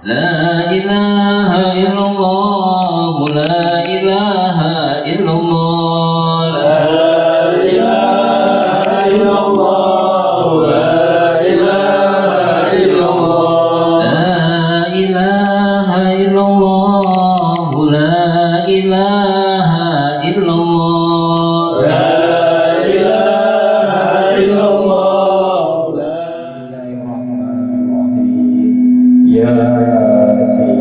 لا إله إلا الله لا إله إلا الله لا إله إلا الله لا إله إلا الله لا إله إلا الله لا إله إلا الله لا إله إلا الله ياسين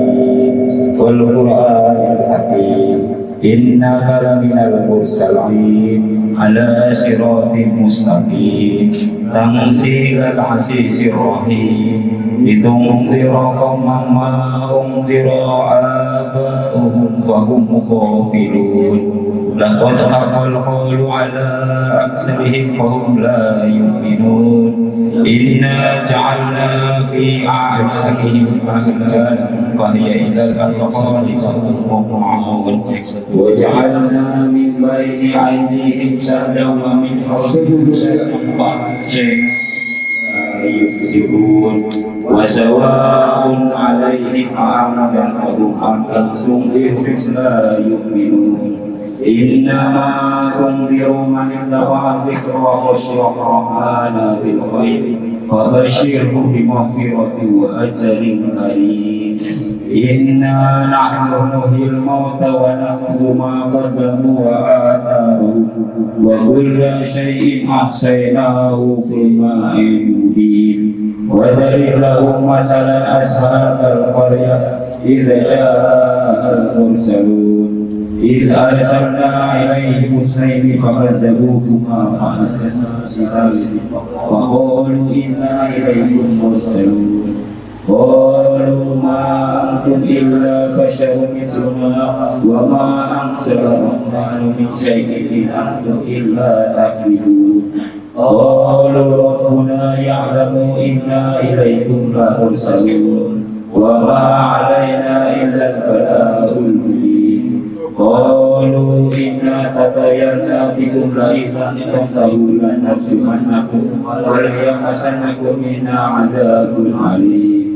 والقرآن الحكيم إنك لمن المرسلين على صراط مستقيم تنزيل العزيز الرحيم لتنذر قوما ما أنذر آباؤهم وهم غافلون لقد حق القول على أكثرهم فهم لا يؤمنون إنا جعلنا في أعناقهم أغلالا فهي إلى الأذقان فهم مقمحون وجعلنا من بين أيديهم سدا ومن خلفهم سدا يفسدون وسواء عليهم أأنذرتهم أم لم تنذرهم لا يؤمنون إنما تنذر من اتبع الذكر وخشي الرحمن بالغيب فبشره بمغفرة وأجر كريم إنا نحن نحيي الموتى ونكتب ما قدموا وآثارهم وكل شيء أحصيناه في إمام مبين وضرب لهم مثلا أصحاب القرية إذ جاء المرسلون إذ أرسلنا إليهم اثنين فكذبوهما فأنزلنا بثالث وقالوا إنا إليكم مرسلون قالوا ما أنتم إلا بشر مثلنا وما أنزل الرحمن من شيء إن أنتم إلا تكذبون قالوا ربنا يعلم إنا إليكم لمرسلون وما علينا إلا البلاغ المبين قالوا إنا تطيرنا بكم لئن لم تنتهوا لنرجمنكم وليمسنكم منا عذاب عليم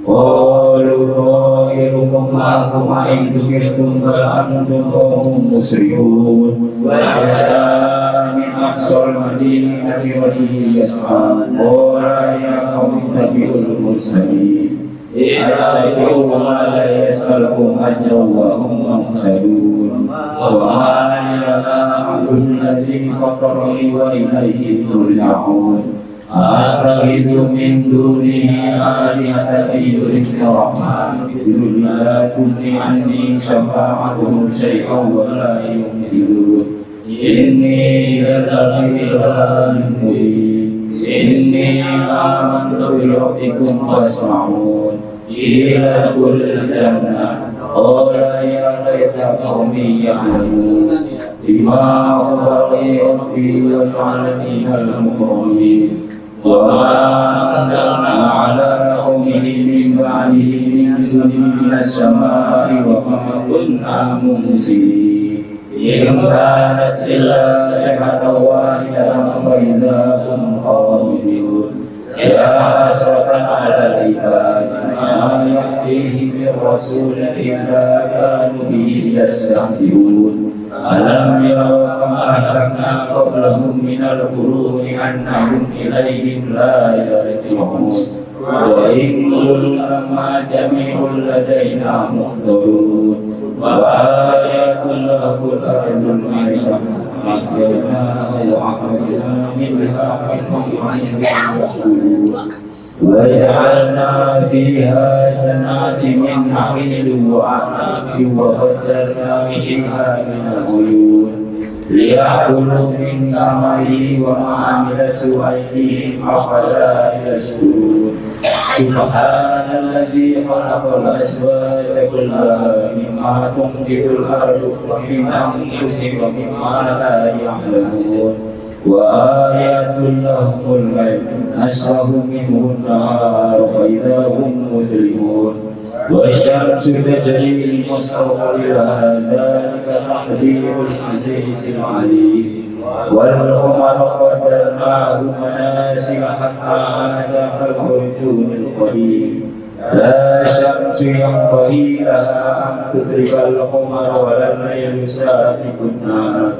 قالوا طائركم معكم إن ذكرتم بل أنتم قوم مسرفون وجاء من أقصى المدينة رجل يسعى قال يا قوم اتبعوا المرسلين إتبعوا ما لا يسألكم أجرا وهم مهتدون وما لي لا أعبد الذي فطرني وإليه ترجعون أتخذ من دونه آلهة يردني الرحمن بضر لا تغني عني شفاعتهم شيئا ولا ينقذون إني إذا لفي ضلال مبين إني آمنت بربكم فاسمعون قيل ادخل الجنة قال يا ليت قومي يعلمون بما غفر لي ربي وجعلني من المكرمين وما أنزلنا على قومه من بعده من جند من السماء وما كنا منزلين إن كانت إلا صيحة واحدة فإذا هم خامدون يا حسرة على العباد ما يأتيهم من رسول إلا كانوا به يستهزئون ألم يروا كما أهلكنا قبلهم من القرون أنهم إليهم لا يرجعون وإن كل لما جميع لدينا محضرون وآيات له الأرض الميتة مهدناها وأخرجنا منها حكما وجعلنا فيها جنات من نخيل وأعناب وفجرنا منها من العيون ليأكلوا من ثمره وما عملت أيديهم أفلا يشكرون سبحان الذي خلق الأزواج كلها مما تنبت الأرض ومن أنفسهم ومما لا يعلمون وآيات لهم الليل نسخه منه النهار فإذا هم مظلمون والشمس تجري لمستقر لها ذلك تقدير العزيز العليم والقمر قدرناه منازل حتى عاد كالعرجون القديم لا شمس ينبغي لها أن تدرك القمر ولا الليل سابق النهار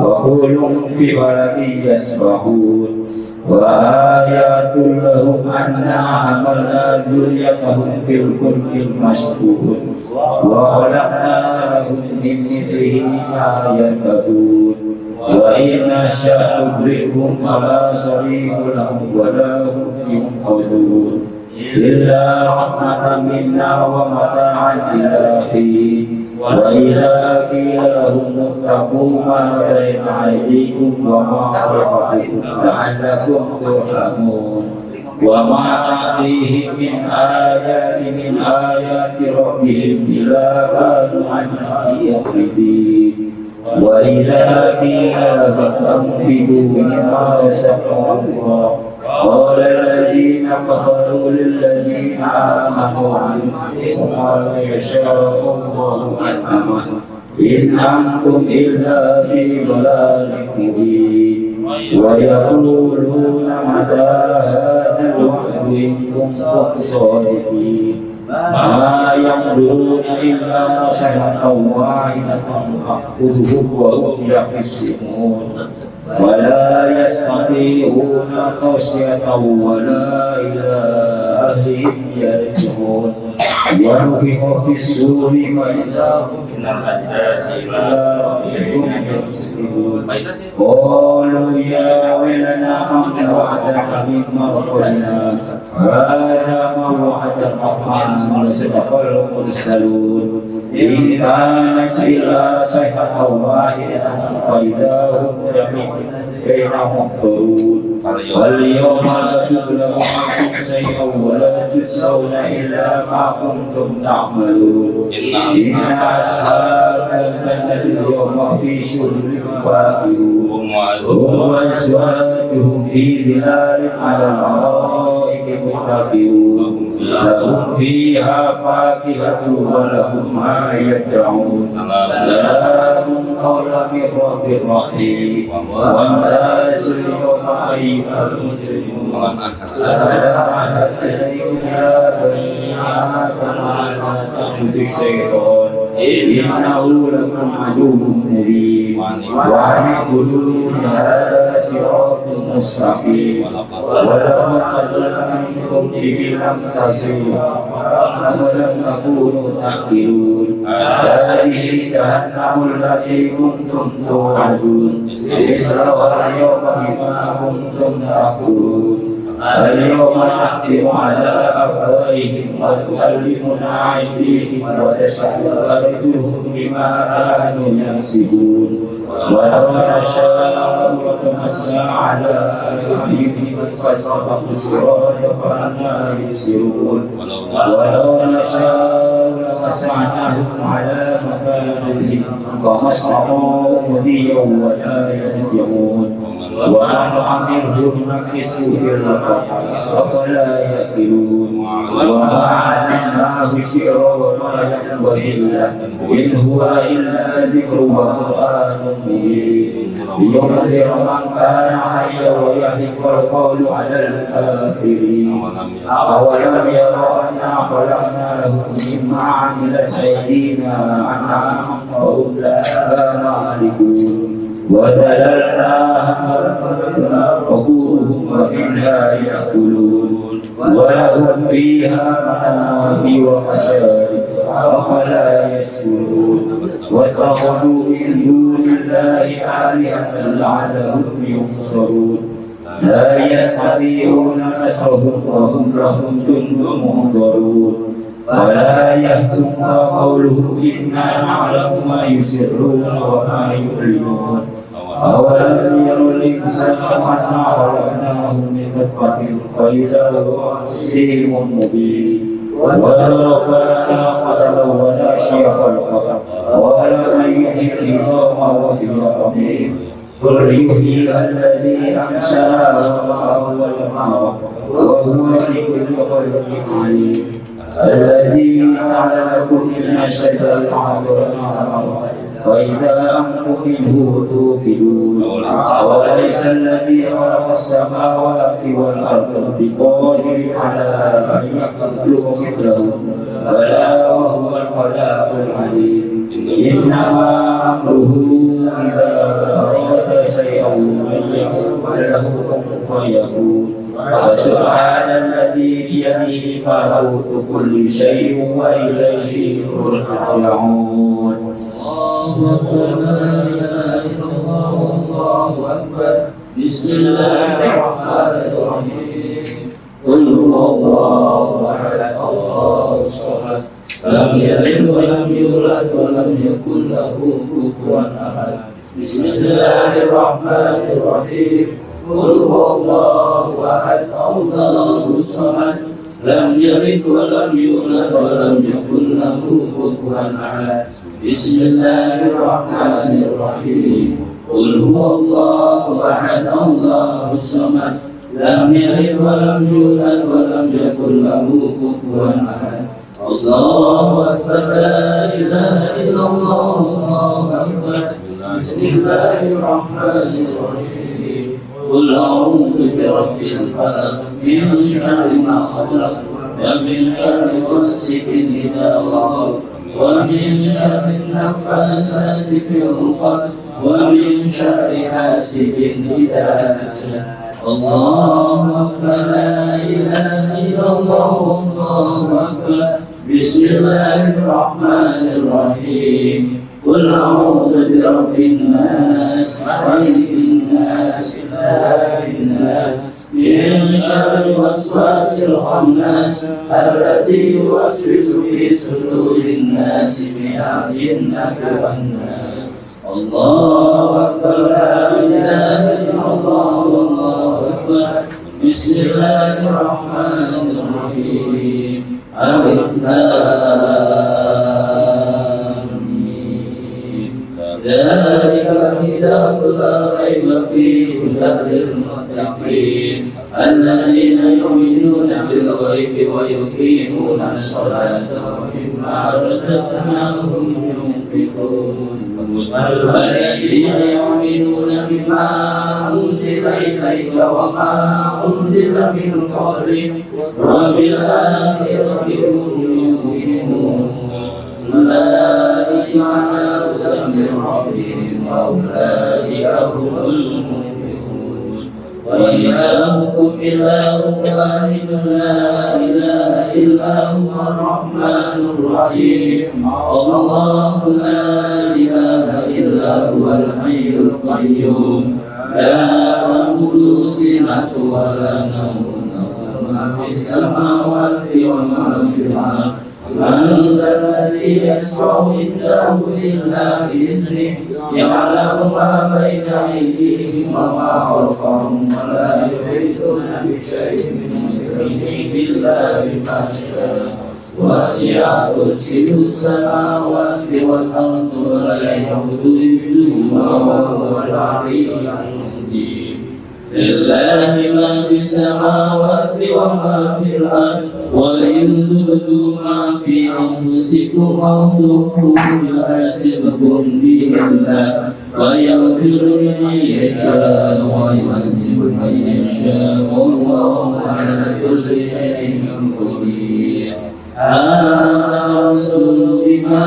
وكل في فلك يسبحون وآيات لهم أنا حملنا ذريتهم في الفلك المشحون وخلقنا لهم من مثله ما يركبون وإن نشأ ندركهم فلا صريخ لهم ولا هم ينقذون إلا رحمة منا ومتاعا إلى حين وإذا قيل لهم اتقوا ما بين أيديكم وما خلفكم لعلكم ترحمون وما تأتيهم من آيات ربهم إلا كانوا عنها يعرضون وإذا قيل لهم أنفقوا مما رزقكم الله قال الذين كفروا للذين آمنوا أنفقوا ما يشاء الله أنتم إن أنتم إلا في ضلال مبين ويقولون متى هذا الوعد إن كنتم صادقين ما ينظرون إلا صيحة واحدة تأخذهم وهم يخصمون ولا يستطيعون خشية ولا إلى أهلهم يرجعون ونفخ في الصور فإذا هم من الأجداث إلى ربهم ينسلون قالوا يا ويلنا من وعدنا من مرقدنا هذا ما وعد الرحمن وصدق المرسلون إن كانت إلا صيحة واحدة فإذا هم جميع بينهم قرون واليوم لا تظلم نفس شيئا ولا تجزون إلا ما كنتم تعملون إن أصحاب الجنة اليوم في شرب فاكهون هم وأزواجهم في ظلال على الأرائك متكئون لهم فيها فاكهة ولهم ما يدعون سلام قولا من رب رحيم وامتاز اليوم أيها المجرمون ألم أعهد إليكم يا بني آدم ألا تعبدوا الشيطان إنه لكم عدو مبين وأن اعبدون هذا صراط مستقيم ولقد أضل منكم جبلا كثيرا ولم تكونوا تأكلون هذه جهنم التي كنتم توعدون اصلوها اليوم بما كنتم تأكلون اليوم نختم على أفواههم وتكلمنا أيديهم وتشهد أرجلهم بما كانوا يكسبون ولو نشاء لطمسنا على أعينهم فاستبقوا الصراط فأنى يبصرون ولو نشاء لمسعناهم على مكانهم فما استطاعوا مضيا ولا يهتدون ونعمرهم نكسه في الأرض أفلا يأكلون وما علمناه شعرا وما ينبغي له إن هو إلا ذكر وقرآن مبين لينذر من كان حيا ويحق القول على الكافرين أولم يروا أنا خلقنا لهم مما عملت أيدينا أنعاما فهم لها مالكون وذللناها فقورهم ومنها يأكلون ولهم فيها منافع ومشارب أفلا يشكرون واتخذوا من دون الله آلهة لعلهم ينصرون لا يستطيعون نصرهم وهم لهم جند محضرون ولا يحزنك قولهم إنا نعلم ما يسرون وما يعلنون أولم يروا الإنسان أنا خلقناه من نطفة فإذا هو خصيم مبين وتركنا فصلا وناشي خلقه ولم يحيي العظام وهي رميم قل يحييها الذي أنشأها أول مرة وهو بكل خلق عليم الذي جعل لكم من الشجر الأخضر نارا وإذا أمروا منه توقدون أوليس الذي خلق السماوات والأرض بقادر على أن يخلق مثلهم بلى وهو الخلاق العليم إنما أمره إذا أراد شيئا أن يقول له كن فيكون وسبحان الذي بيده ملكوت كل شيء وإليه ترجعون. الله أكبر لا إله إلا الله والله أكبر بسم الله الرحمن الرحيم قل هو الله أحد الله الصمد لم يلد ولم يولد ولم يكن له كفوا أحد بسم الله الرحمن الرحيم قل هو الله أحد الله الصمد لم يلد ولم يولد ولم يكن له كفوا أحد بسم الله الرحمن الرحيم قل هو الله أحد الله الصمد لم يلد ولم يولد ولم يكن له كفوا أحد الله أكبر لا إله إلا الله الله أكبر بسم الله الرحمن الرحيم قل أعوذ برب الفلق من شر ما خلق ومن شر غاسق إذا وقب ومن شر النفاثات في العقد ومن شر حاسد إذا حسد الله أكبر لا إله إلا الله الله أكبر بسم الله الرحمن الرحيم قل أعوذ برب الناس ملك الناس إله الناس من شر الوسواس الخناس الذي يوسوس في صدور الناس من الجنة والناس الله أكبر لا إله إلا الله والله أكبر بسم الله الرحمن الرحيم ألف ذلك الكتاب لا ريب فيه هدى للمتقين الذين يؤمنون بالغيب ويقيمون الصلاة ومما رزقناهم ينفقون والذين يؤمنون بما أنزل إليك وما أنزل من قبلك وبالآخرة هم يؤمنون أولئك على هدى من ربهم وأولئك هم المفلحون وإلهكم إله واحد لا إله إلا هو الرحمن الرحيم الله لا إله إلا هو الحي القيوم لا تأخذه سنة ولا نوم ما في السماوات وما في الأرض من ذا الذي يشفع عنده إلا بإذنه يعلم ما بين أيديهم وما خلفهم ولا يحيطون بشيء من علمه إلا بما شاء وسع كرسيه السماوات والأرض ولا يؤوده حفظهما وهو العلي العظيم لله ما في السماوات وما في الأرض وإن تبدوا ما في أنفسكم أو تخفوه يحاسبكم به الله ويغفر لمن يشاء ويعذب من يشاء والله على كل شيء قدير آمن الرسول بما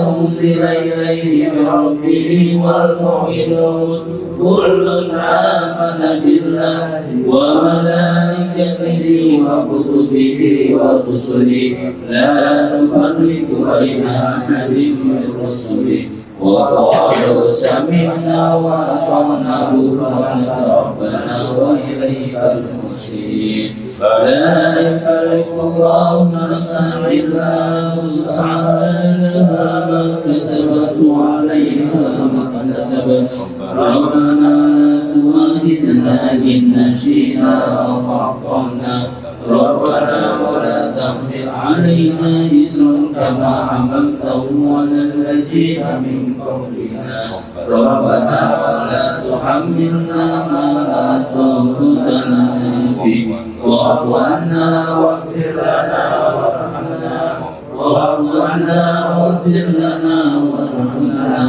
أنزل إليه من ربه والمؤمنون كل آمن بالله وملائكته وكتبه ورسله لا نفرق بين أحد من رسله وقالوا سمعنا وأطعنا غفرانك ربنا وإليك المصير لا يكلف الله نفسا إلا وسعها لها ما كسبت وعليها ما كسبت ربنا لا تؤاخذنا إن نسينا أو أخطأنا ربنا ولا تحمل علينا إصرا كما حملته على الذين من قبلنا ربنا ولا تحملنا ما لا طاقة لنا به واعف عنا واغفر لنا وارحمنا واعف عنا واغفر لنا وارحمنا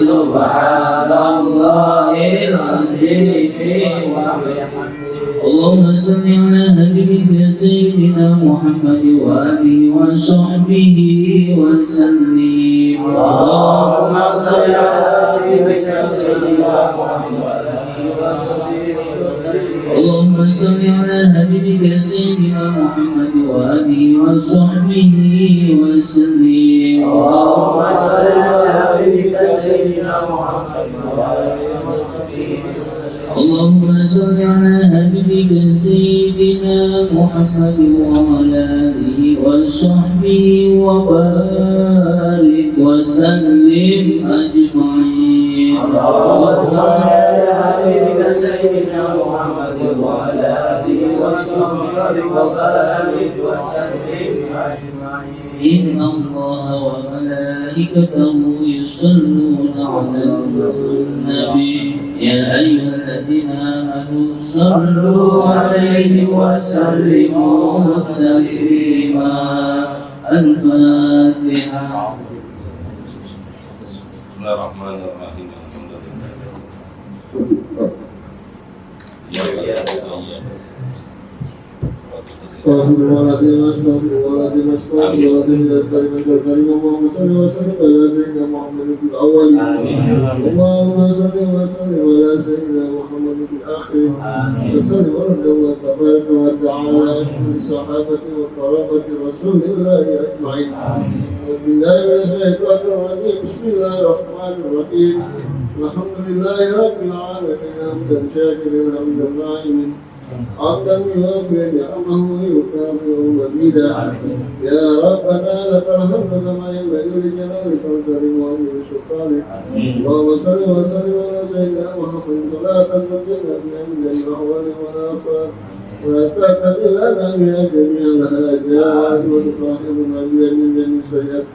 Subhanallahil azim wa bihamdihi. Allahumma salli ala habibika sayyidina Muhammad wa alihi wa sahbihi wa sallim. Allahumma salli ala habibika sayyidina Muhammad wa alihi wa sahbihi wa sallim. Allahumma salli ala habibika sayyidina Muhammad wa alihi wa sahbihi wa sallim. Allahumma salli ala habibika sayyidina Muhammad wa alihi wa sahbihi wa sallim. Allahumma salli ala habibika sayyidina Muhammad wa alihi wa sahbihi wa barik wa sallim ajma'in. Allahumma salli ala habibika sayyidina Muhammad wa alihi wa sahbihi wa sallim ajma'in. إن الله وملائكته يصلون على النبي يا أيها الذين آمنوا صلوا عليه وسلموا تسليما. الفاتحة. Bismillahirrahmanirrahim. اللهم صل وسلم على سيدنا محمد في الأولين اللهم صل وسلم على سيدنا محمد في الآخرين وسلم رضي الله تبارك وتعالى عن الصحابة وقرابة رسول الله أجمعين. بسم الله من الشيطان الرجيم. بسم الله الرحمن الرحيم. الحمد لله رب العالمين حمدا شاكرا حمدا ناعما حمدا يوافي نعمه ويكافئ مزيدا. يا ربنا لك الحمد كما ينبغي لجلالك الكريم وعظيم سلطانك. اللهم صل وسلم على سيدنا محمد صلاة تنجينا بها من الاحوال والافات وتقضي لنا بها جميع الحاجات وتطهرنا بها من جميع السيئات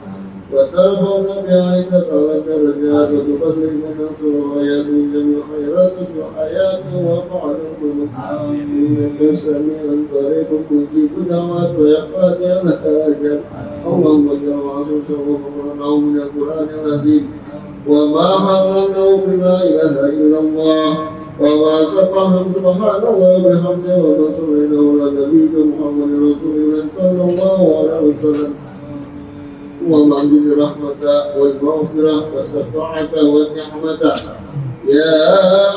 وترفعنا بها عندك على الدرجات وتبلغنا الصلاحيات من جميع الخيرات في الحياة وبعد الموت. إنك سميع قريب مجيب الدعوات ويقضي الحاجات. اللهم اجعل عصوصا وغفرناه من القرآن العظيم وما حرمناه بلا إله إلا الله وما سبحانه سبحان الله وبحمده وما صلينا على نبيك محمد رسول الله صلى الله عليه وسلم. اللهم انزل الرحمة والمغفرة والشفاعة والنعمة يا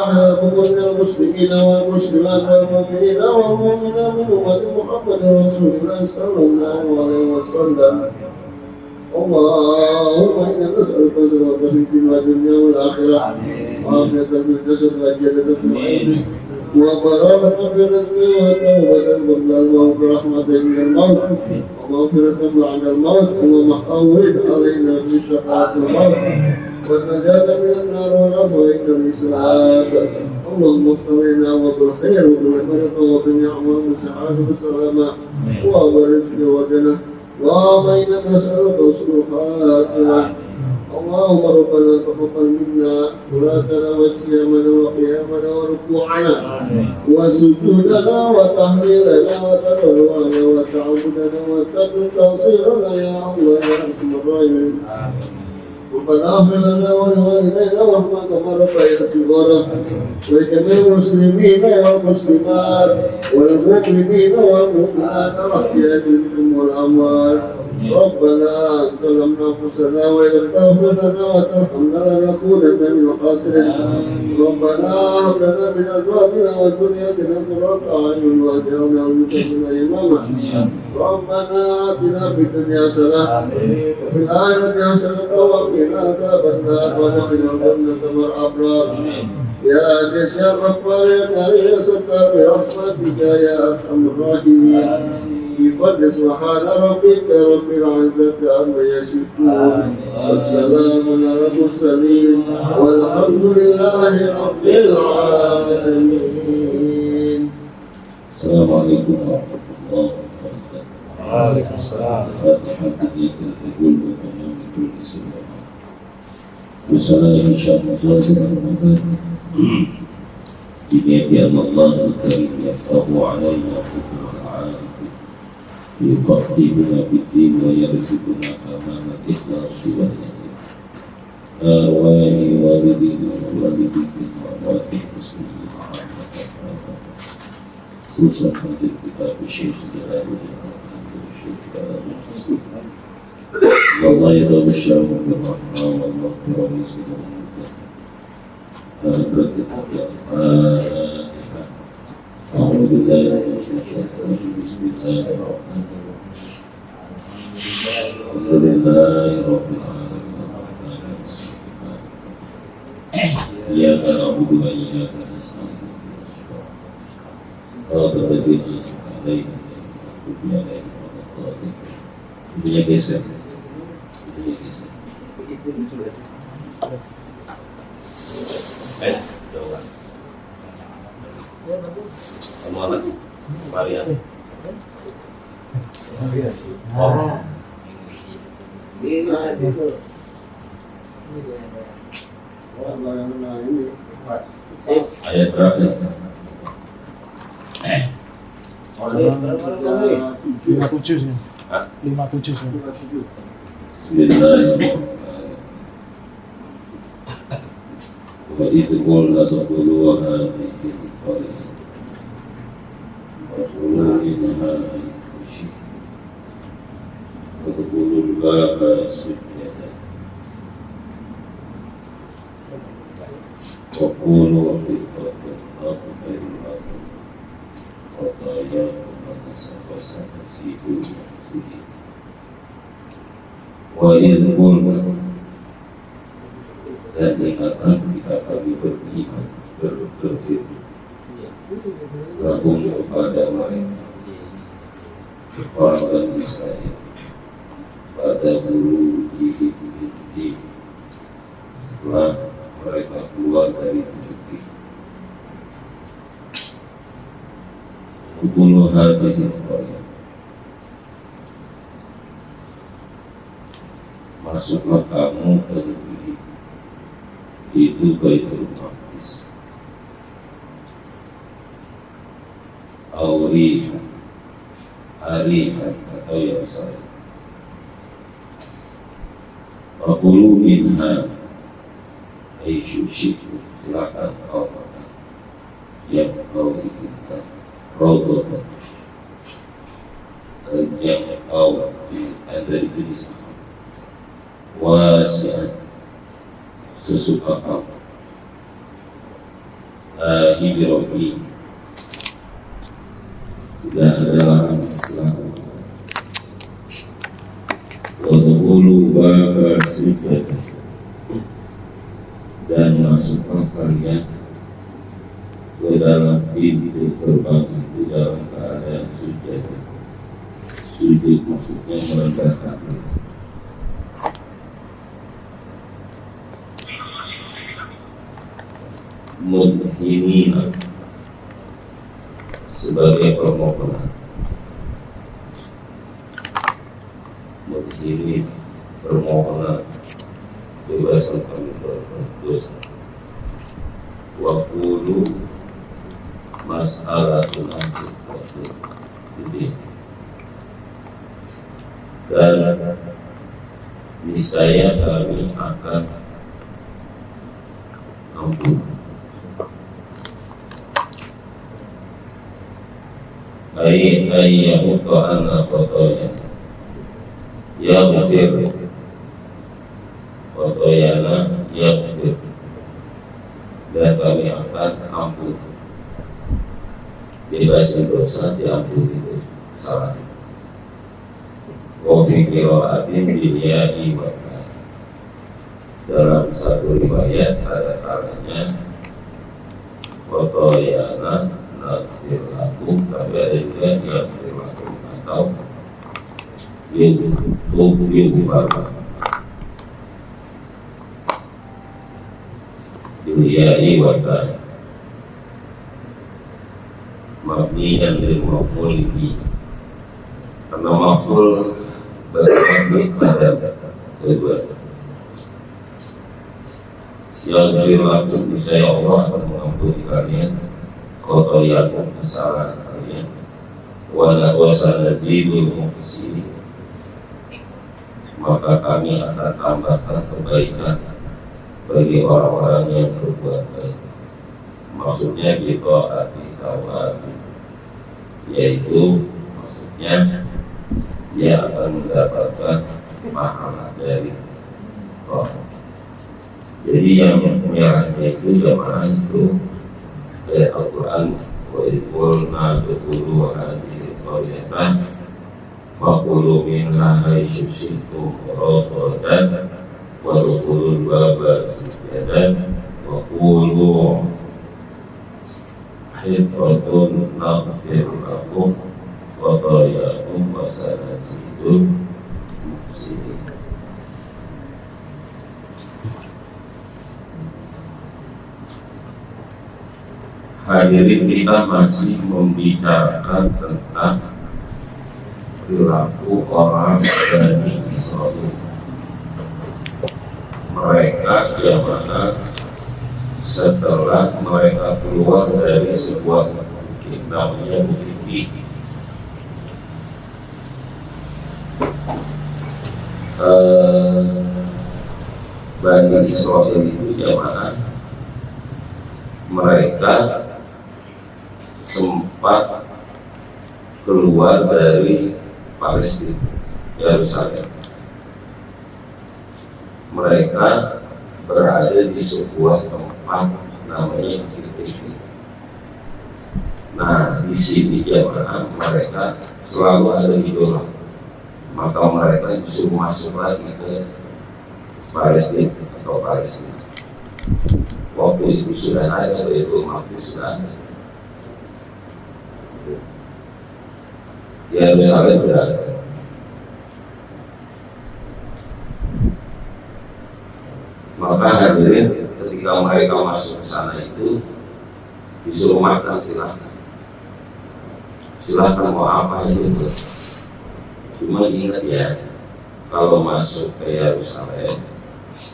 أهل قبور المسلمين والمسلمات والمؤمنين والمؤمنات من أمة محمد رسول الله صلى الله عليه وسلم. اللهم إنا نسألك الرزق في الدنيا والآخرة وعافية في الجسد وجنة في العلم وبرامة في الرزق وتوبة قبل الموت ورحمة عند الموت ومغفرة بعد الموت. اللهم حول علينا في شقاء الموت والنجاة من النار والعفو عند الحساب. اللهم اغفر لنا وبالخير وبالبركة وبالنعمة والسعادة والسلامة وبالرزق والجنة. اللهم إنا نسألك حسن الخاتمة. اللهم ربنا تقبل منا صلاتنا وصيامنا وقيامنا وركوعنا وسجودنا وتحليلنا وتضرعنا وتعبدنا وتنصيرنا يا الله يا ارحم الراحمين. ربنا اغفر لنا ولوالدينا وارحمنا كما ربيانا صغارا ولجميع المسلمين والمسلمات والمؤمنين والمؤمنات الاحياء منهم والاموات. ربنا ظلمنا انفسنا وان لم تغفر لنا وترحمنا لنكونن من الخاسرين. ربنا هب لنا من ازواجنا وذرياتنا قرة اعين واجعلنا للمتقين اماما. ربنا اتنا في الدنيا حسنه وفي الاخره حسنه وقنا عذاب النار وادخلنا الجنه مع الابرار. يا عزيز يا غفار يا كريم يا ستار برحمتك يا ارحم الراحمين. بفضل سبحان ربك رب العزة عما يصفون والسلام على المرسلين والحمد لله رب العالمين. السلام عليكم ورحمة الله وبركاته. وعليكم السلام. Wassalamualaikum warahmatullahi wabarakatuh. Ini Allah al-Karim yaftahu alaina hukum al-'alif yuqaddimuna bid-din wa yarzuquna amalan ikhlas wa niyat. أرواح والدينا ووالديكم وأموات المسلمين خصوصا في كتاب الشيخ جلال الدين والله يرضى الشام بالرحمة والمغفرة ويزيدهم أعوذ بالله من الشيطان الرجيم بسم الله الرحمن الرحيم الحمد لله رب العالمين إياك نعبد وإياك نستعين صراط الذين أنعمت عليهم غير المغضوب عليهم ولا الضالين. Itunya geser. Coba. Kamu anak Marian. Oh. Ayat berapa? 57 sih. 57 sih. Bismillahirrahmanirrahim. Wa idh qulna taqulu hadhihi qaryah wa qulu innaha ayyin wa taqulu al-baba sujjadan wa qulu qitatun khairun lakum wa tayyibun masafasa sidul sidin wa idh qulna dan ingatlah ketika kami beriman berfirman lahum kepada mereka orang Bani Israel pada bulu di setelah mereka keluar dari negeri Ukulu hadhihi qaryah masuklah kamu ke negeri itu Baitul Maqdis Aurihan Arihan atau yang saya Fakulu minha Aisyu syikru silakan kau makan yang kau inginkan Robotan dan yang kau ada di diri wasiat sesuka kamu hibirohi tidak ada selaku wadhulu baba sujud dan masuklah kalian ke dalam pintu gerbang itu dalam keadaan sujud maksudnya merendahkan diri. Mudhinina sebagai permohonan mudhinin permohonan bebaskan kami berdosa waqulu mas'alatun antum jadi dan niscaya kami akan ampun ayyahutu anna khotoya ya mufir khotoyana ya mufir dan kami akan ampun bebasin dosa diampuni salah wa fi qira'atin biya'i wa dalam satu riwayat ada kalanya khotoyana nafsir lakum tapi ada juga yang lakum atau yubarba diliai wata mabniyan lil maf'ul bihi karena maf'ul berarti pada kedua yang lakum niscaya Allah akan mengampuni kalian khotoyakum kesalahan kalian wala wasanazidul muhsinin maka kami akan tambahkan kebaikan bagi orang-orang yang berbuat baik. Maksudnya hati tawabi, yaitu maksudnya dia akan mendapatkan pahala dari Allah. Jadi yang merahnya itu jamaah itu ayat Al-Quran wa idqulna betul hadhihi qaryatan faqulu minha haitsu syi'tum rasadan wa dukhulul baba sujadan wa qulu hibatun naghfir lakum wa tayakum wa sanazidul muhsinin. Hadirin, kita masih membicarakan tentang perilaku orang Bani Israil. Mereka yang mana setelah mereka keluar dari sebuah bukit namanya Bukit Tinggi, Bani Israil itu yang mana mereka sempat keluar dari Palestina, Yerusalem. Mereka berada di sebuah tempat namanya Bukit Tinggi. Nah, di sini jamaah mereka selalu ada idola, maka mereka disuruh masuk lagi ke Palestina atau Palestina. Waktu itu sudah ada, Baitul Maqdis sudah ada, Yerusalem berada. Maka hadirin, ketika mereka masuk ke sana itu disuruh makan, silahkan mau apa itu. Cuma ingat ya, kalau masuk ke Yerusalem,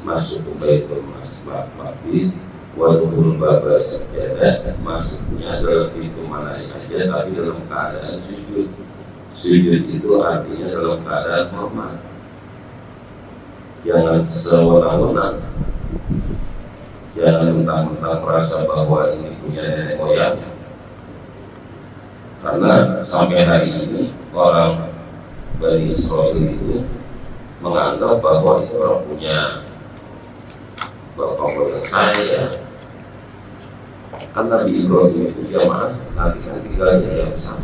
masuk ke Baitul Maqdis, walaupun baba sajadah, masuknya dalam pintu mana aja, tapi dalam keadaan sujud. Sujud itu artinya dalam keadaan hormat. Jangan sewenang-wenang, jangan mentang-mentang merasa bahwa ini punya nenek moyang. Karena sampai hari ini orang Bani Israil itu menganggap bahwa itu orang punya bapak moyang saya. Kan Nabi Ibrahim itu jamaah nanti tinggalnya yang sama.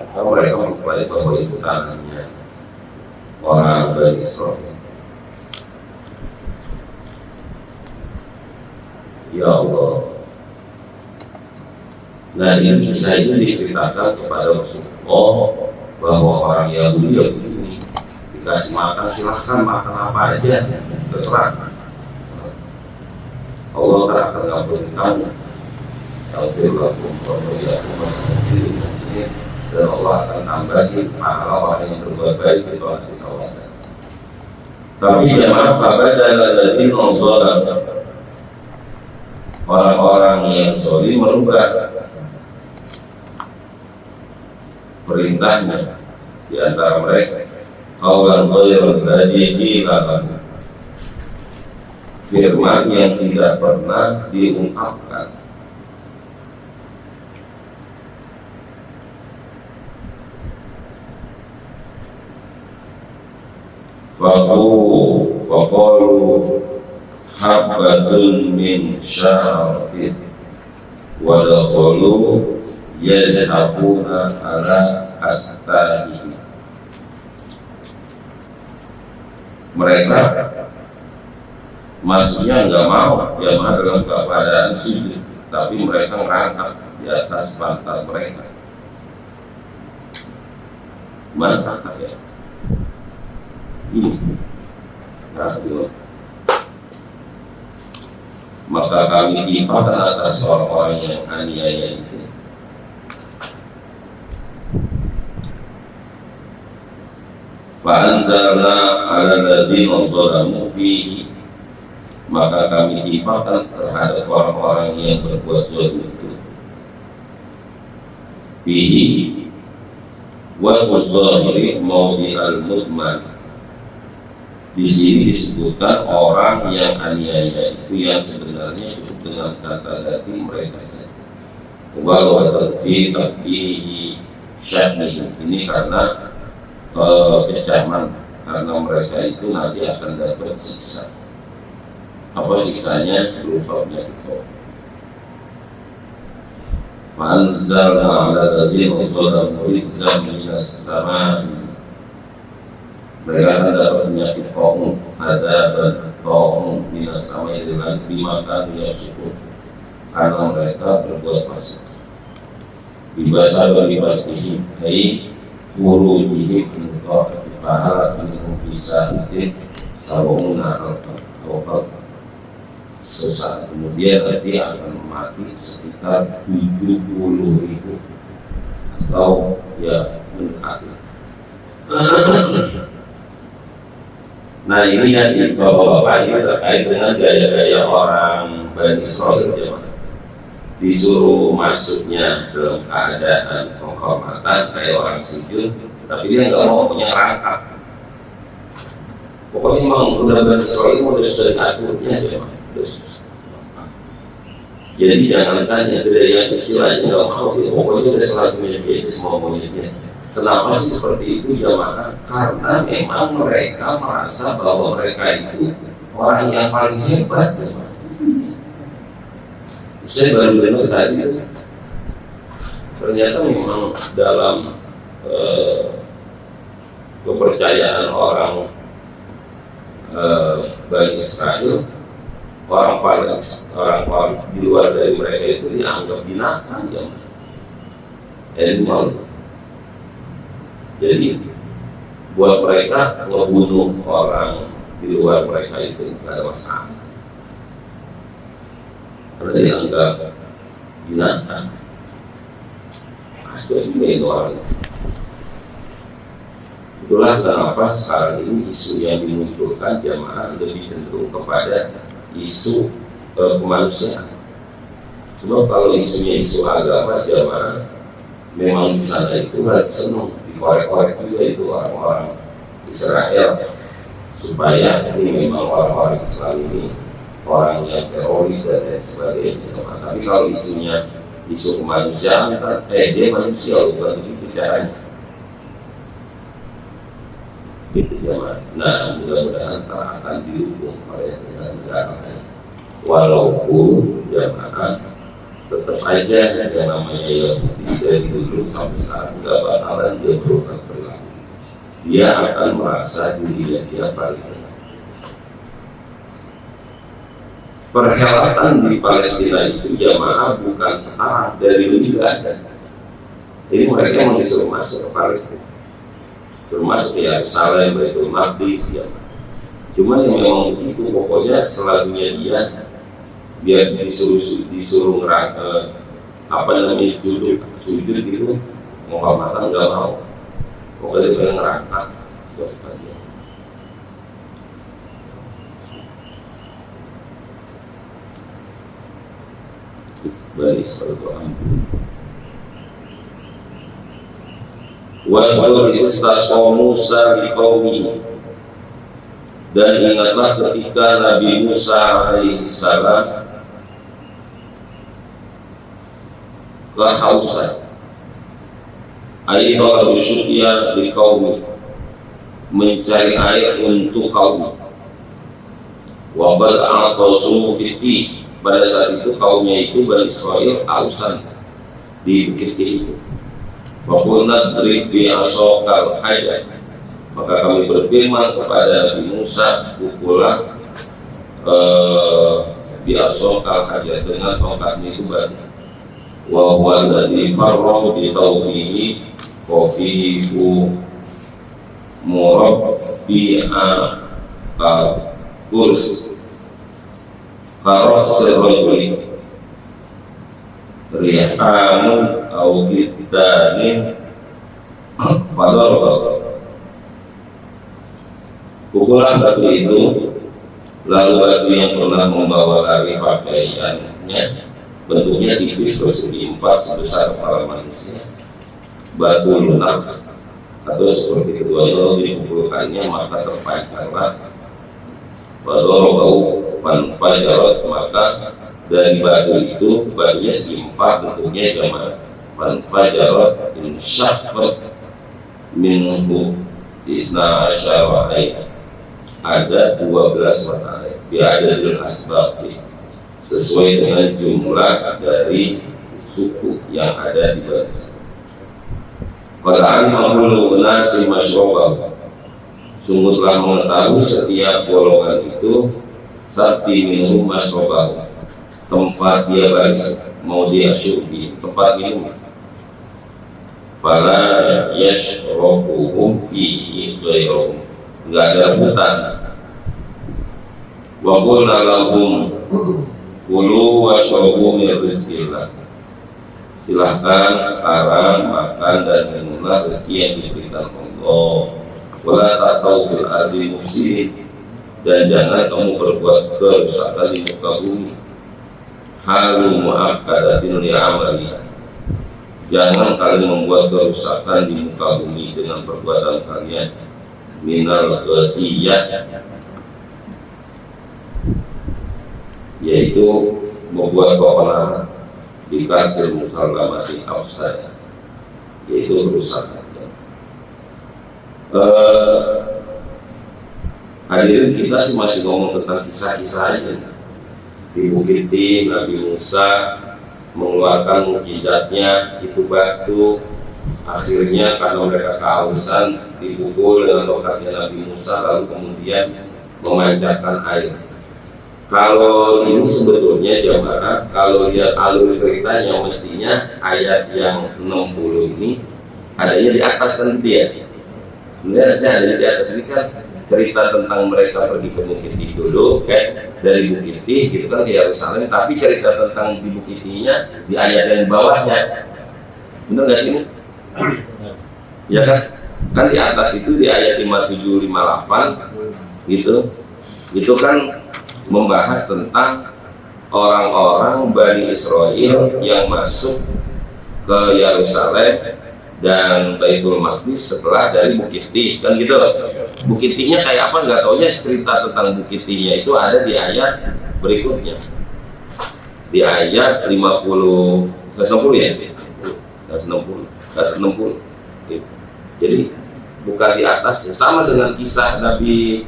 Kalau mereka mengklaim bahwa itu tanahnya orang Bani Israil. Ya Allah. Nah, ini kisah itu diceritakan kepada Rasulullah bahwa orang Yahudi ya begini, dikasih makan silahkan makan apa aja, terserah. Allah akan ngampuni kamu. Alhamdulillah, dan Allah akan tambahin pahala orang yang berbuat baik di dalam kawasan. Tapi jamaah fabadala alladziina zalamu, orang-orang yang zalim merubah perintahnya di antara mereka. Qaulan ghairal ladzi qila lahum, firman yang tidak pernah diungkapkan. Faqalu habbatun min syaratin wa dakhalu yazhafuna ala astahi. Mereka maksudnya nggak mau ya dalam keadaan sujud, tapi mereka merangkak di atas pantat mereka. Mana kata ya? Ini radio. Maka kami timpakan atas orang-orang yang aniaya itu. Fa'anzalna 'ala alladziina zalamu fihi, maka kami timpakan terhadap orang-orang yang berbuat zalim itu. Fihi wa zahiri mawdi'al mudman, Di sini disebutkan orang yang aniaya itu yang sebenarnya cukup dengan kata ganti mereka saja. Walau tapi syahmi ini karena kecaman, karena mereka itu nanti akan dapat siksa. Apa siksanya? Berupa penyakit kok. Anzalna ala ladina zalamu rizqan minas sama. Mereka akan dapat penyakit kok, ada kok minas sama dengan dimakan yang cukup karena mereka berbuat fasik. Dibahasa bagi fasik ini furujihim untuk pahala minum bisa itu sawuna atau sesaat kemudian nanti akan mati sekitar 70.000 atau ya mendekati. Nah ini ya bapak-bapak ini terkait dengan gaya-gaya orang Bani Israil zaman disuruh masuknya dalam keadaan penghormatan kayak orang sujud, tapi dia nggak mau punya rangkap. Pokoknya memang udah Bani Israil udah sudah takutnya aja. Jadi jangan tanya gede yang kecil aja nggak mau, pokoknya udah selalu menyediakan semua monyetnya. Kenapa sih seperti itu jamaah? Karena memang mereka merasa bahwa mereka itu orang yang paling hebat. Saya baru dengar tadi, ternyata memang dalam kepercayaan orang Bani Israil, orang paling di luar dari mereka itu dianggap binatang yang animal. Jadi buat mereka ngebunuh orang di luar mereka itu tidak ada masalah, karena dianggap binatang. Kacau ini orang. Itulah kenapa sekarang ini isu yang dimunculkan jamaah lebih cenderung kepada isu kemanusiaan. Sebab kalau isunya isu agama jamaah memang di sana itu nggak senang, dikorek-korek juga itu orang-orang Israel supaya ini memang orang-orang Islam ini orang yang teroris dan lain sebagainya. Tapi kalau isunya isu kemanusiaan, dia manusia bukan begitu caranya. Gitu jamaah. Nah mudah-mudahan akan didukung oleh negara. Walaupun jamaah tetap aja yang namanya Yahudi dari dulu sampai sekarang nggak bakalan dia berubah perilaku. Dia akan merasa dirinya dia paling benar. Perhelatan di Palestina itu jamaah bukan sekarang, dari dulu juga ada. Jadi mereka mau disuruh masuk ke Palestina, suruh masuk ke Yerusalem, Baitul Maqdis, jamaah. Cuma yang memang begitu, pokoknya selalunya dia biar disuruh duduk sujud gitu, Muhammadan nggak mau, pokoknya dia ngerangkak suatu dia. Bani Israil wa istasqa Musa liqaumihi, dan ingatlah ketika Nabi Musa alaihissalam kehausan, air rusuknya di kaum, mencari air untuk kaum. Wabal a'tasu fitih, pada saat itu kaumnya itu Bani Israil kehausan di bukit itu. Fakulna drib bi asokal hajar, maka kami berfirman kepada Nabi Musa, pukullah di asokal hajar dengan tongkatnya itu batu. Wa huwa alladhi farrahu bi tawbihi qafifu murabbi'a kurs qarot sirrajuli rihamun au giddanin fadar. Pukulan batu itu, lalu batu yang pernah membawa lari pakaiannya bentuknya tipis persegi 4 sebesar kepala manusia, batu lunak atau seperti keduanya, lalu dipukulkannya maka terpancarlah Fadorobahu fanfajarat, maka dari batu itu, batunya segi empat bentuknya jamak, fanfajarat insyaqqat minhu isna asyara ain, ada 12 mata air, biadadil asbab, sesuai dengan jumlah dari suku yang ada di batu. Pada alimahul nasi masyrobahu, sungguh telah mengetahui setiap golongan itu sakti minum masyrobahu, tempat dia baris, mau dia syubi, tempat minum. Fala yashrobuhum fihi ghairuhum, enggak ada rebutan. Wa qulna lahum kulu washrabu min rizqillah, silahkan sekarang makan dan minumlah rezeki yang diberikan Allah. Wala ta'tau fil ardi mufsidin, dan jangan kamu berbuat kerusakan di muka bumi. Halu mu'akkadatin li'amaliha, jangan kalian membuat kerusakan di muka bumi dengan perbuatan kalian. Minal ghaziyah, yaitu membuat keonaran, dikasih musallamati afsad, yaitu kerusakan. Hadirin, kita sih masih ngomong tentang kisah-kisahnya. Di Bukit Tin, Nabi Musa mengeluarkan mukjizatnya, itu batu akhirnya karena mereka kehausan dipukul dengan tongkatnya Nabi Musa, lalu kemudian memancarkan air. Kalau ini sebetulnya jamaah, kalau lihat alur ceritanya, mestinya ayat yang 60 ini adanya di atas kan gitu ya. Sebenarnya ada di atas ini kan cerita tentang mereka pergi ke Bukit Tin dulu, kan, dari Bukit Tin gitu kan ke Yerusalem, tapi cerita tentang di Bukit Tinnya di ayat yang bawahnya. Benar nggak sih ini? Ya kan? Kan di atas itu di ayat 57 58 gitu. Itu kan membahas tentang orang-orang Bani Israel yang masuk ke Yerusalem dan Baitul Maqdis setelah dari Bukit Tin, kan gitu. Bukit Tinnya kayak apa nggak taunya, cerita tentang Bukit Tinnya itu ada di ayat berikutnya, di ayat 50 160 ya, 160. Jadi bukan di atasnya, sama dengan kisah Nabi